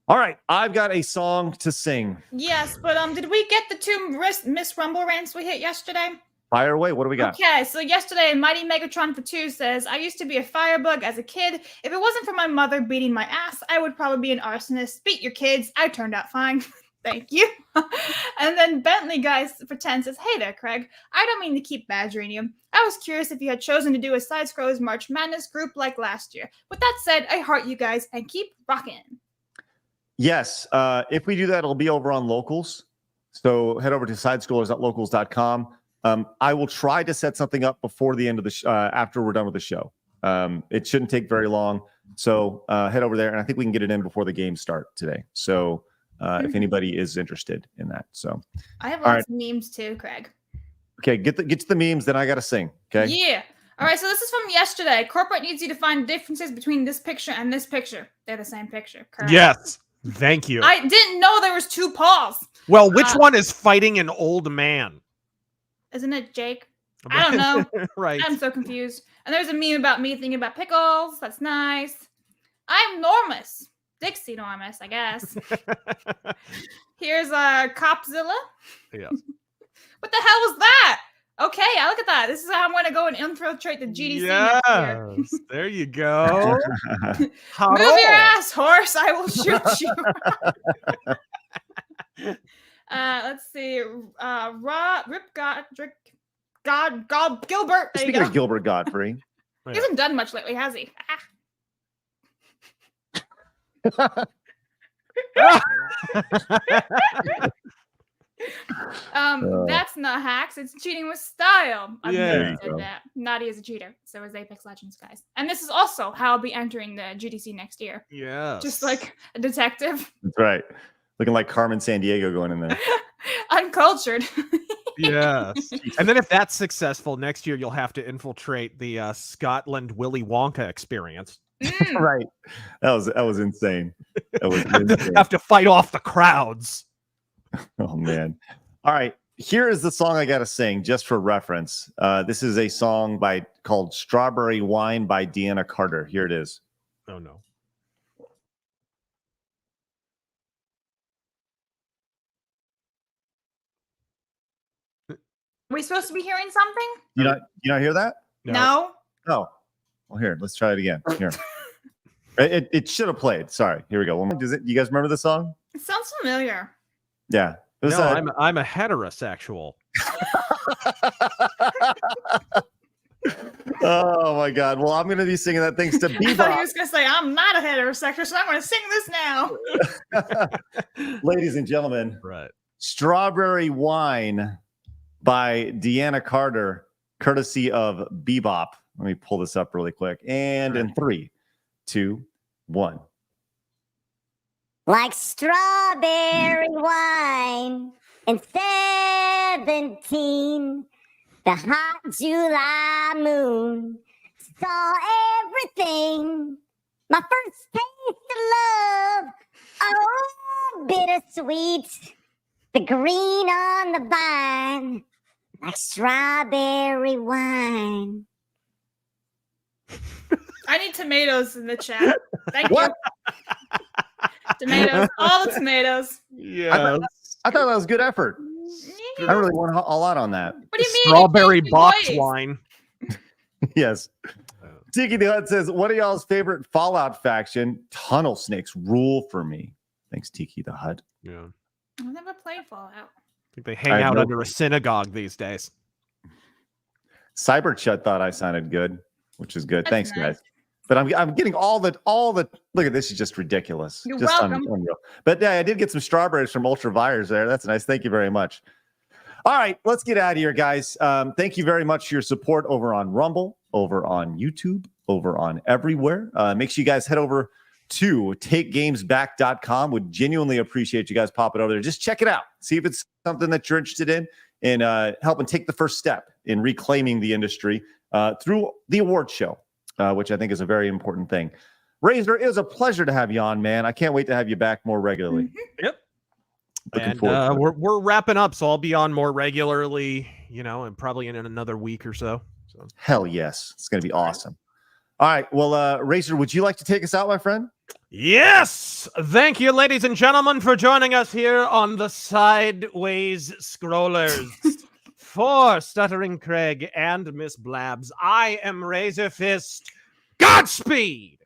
All right, I've got a song to sing. Yes, but did we get the 2 Miss Rumble rants we hit yesterday? Fire away. What do we got? Okay, so yesterday, Mighty Megatron for 2 says, I used to be a firebug as a kid. If it wasn't for my mother beating my ass, I would probably be an arsonist. Beat your kids. I turned out fine. Thank you. And then Bentley Guys for 10 says, hey there, Craig. I don't mean to keep badgering you. I was curious if you had chosen to do a Side-Scrollers March Madness group like last year. With that said, I heart you guys and keep rocking. Yes. If we do that, it'll be over on Locals. So head over to sidescrollers.locals.com. I will try to set something up before the end of the after we're done with the show. It shouldn't take very long. So head over there, and I think we can get it in before the games start today. So if anybody is interested in that. So I have lots of memes too, Craig. Okay, get to the memes, then I got to sing. Okay. Yeah. All right, so this is from yesterday. Corporate needs you to find differences between this picture and this picture. They're the same picture. Correct. Yes. Thank you. I didn't know there was 2 paws. Well, which one is fighting an old man? Isn't it Jake? I don't know. Right. I'm so confused. And there's a meme about me thinking about pickles. That's nice. I'm Normus. Dixie Normus, I guess. Here's Copzilla. Yeah. What the hell was that? Okay, I look at that. This is how I'm going to go and infiltrate the GDC next year. Yes. There you go. Move your ass, horse. I will shoot you. Let's see. Gilbert. There Speaking you go. of Gilbert Godfrey. He hasn't done much lately, has he? That's not hacks. It's cheating with style. I've never said that. Naughty is a cheater. So is Apex Legends, guys. And this is also how I'll be entering the GDC next year. Yeah. Just like a detective. That's right. Looking like Carmen Sandiego going in there. Uncultured. Yes. And then if that's successful, next year you'll have to infiltrate the Scotland Willy Wonka experience. Right. That was insane. That was insane. Have to fight off the crowds. Oh man. All right. Here is the song I gotta sing just for reference. This is a song called Strawberry Wine by Deanna Carter. Here it is. Oh no. Are we supposed to be hearing something? You not hear that? No. Oh. Well, here, let's try it again. Here. It should have played. Sorry. Here we go. Does it? You guys remember the song? It sounds familiar. Yeah. It was, I'm a heterosexual. Oh my God. Well, I'm gonna be singing that thanks to I thought he Bebop. was gonna say I'm not a heterosexual, so I'm gonna sing this now. Ladies and gentlemen, Right. Strawberry Wine by Deanna Carter, courtesy of Bebop. Let me pull this up really quick. And in 3, 2, 1. Like strawberry wine in 17, the hot July moon saw everything. My first taste of love, oh, bittersweet. The green on the vine, like strawberry wine. I need tomatoes in the chat. Thank you. Tomatoes, all the tomatoes. Yeah. I thought that was good effort. I really went all out on that. What do you mean? Strawberry It's box voice. wine. Yes. Tiki the Hut says, what are y'all's favorite Fallout faction? Tunnel Snakes rule for me. Thanks, Tiki the Hut. Yeah. I've never played Fallout. I think they hang out under a synagogue these days. Cyberchut thought I sounded good, which is good. That's Thanks, nice. guys. But I'm getting all the look at this is just ridiculous. You're just welcome. Unreal. But yeah, I did get some strawberries from Ultravires there. That's nice. Thank you very much. All right, let's get out of here, guys. Thank you very much for your support over on Rumble, over on YouTube, over on everywhere. Make sure you guys head over to takegamesback.com. Would genuinely appreciate you guys popping over there. Just check it out. See if it's something that you're interested in and helping take the first step in reclaiming the industry through the award show, which I think is a very important thing. Razor, it was a pleasure to have you on, man. I can't wait to have you back more regularly. Yep. Looking forward to it. we're wrapping up, so I'll be on more regularly, and probably in another week or so. Hell yes. It's going to be awesome. All right. Well, Razor, would you like to take us out, my friend? Yes! Thank you, ladies and gentlemen, for joining us here on the Sideways Scrollers. For Stuttering Craig and Miss Blabs, I am RazorFist. Godspeed!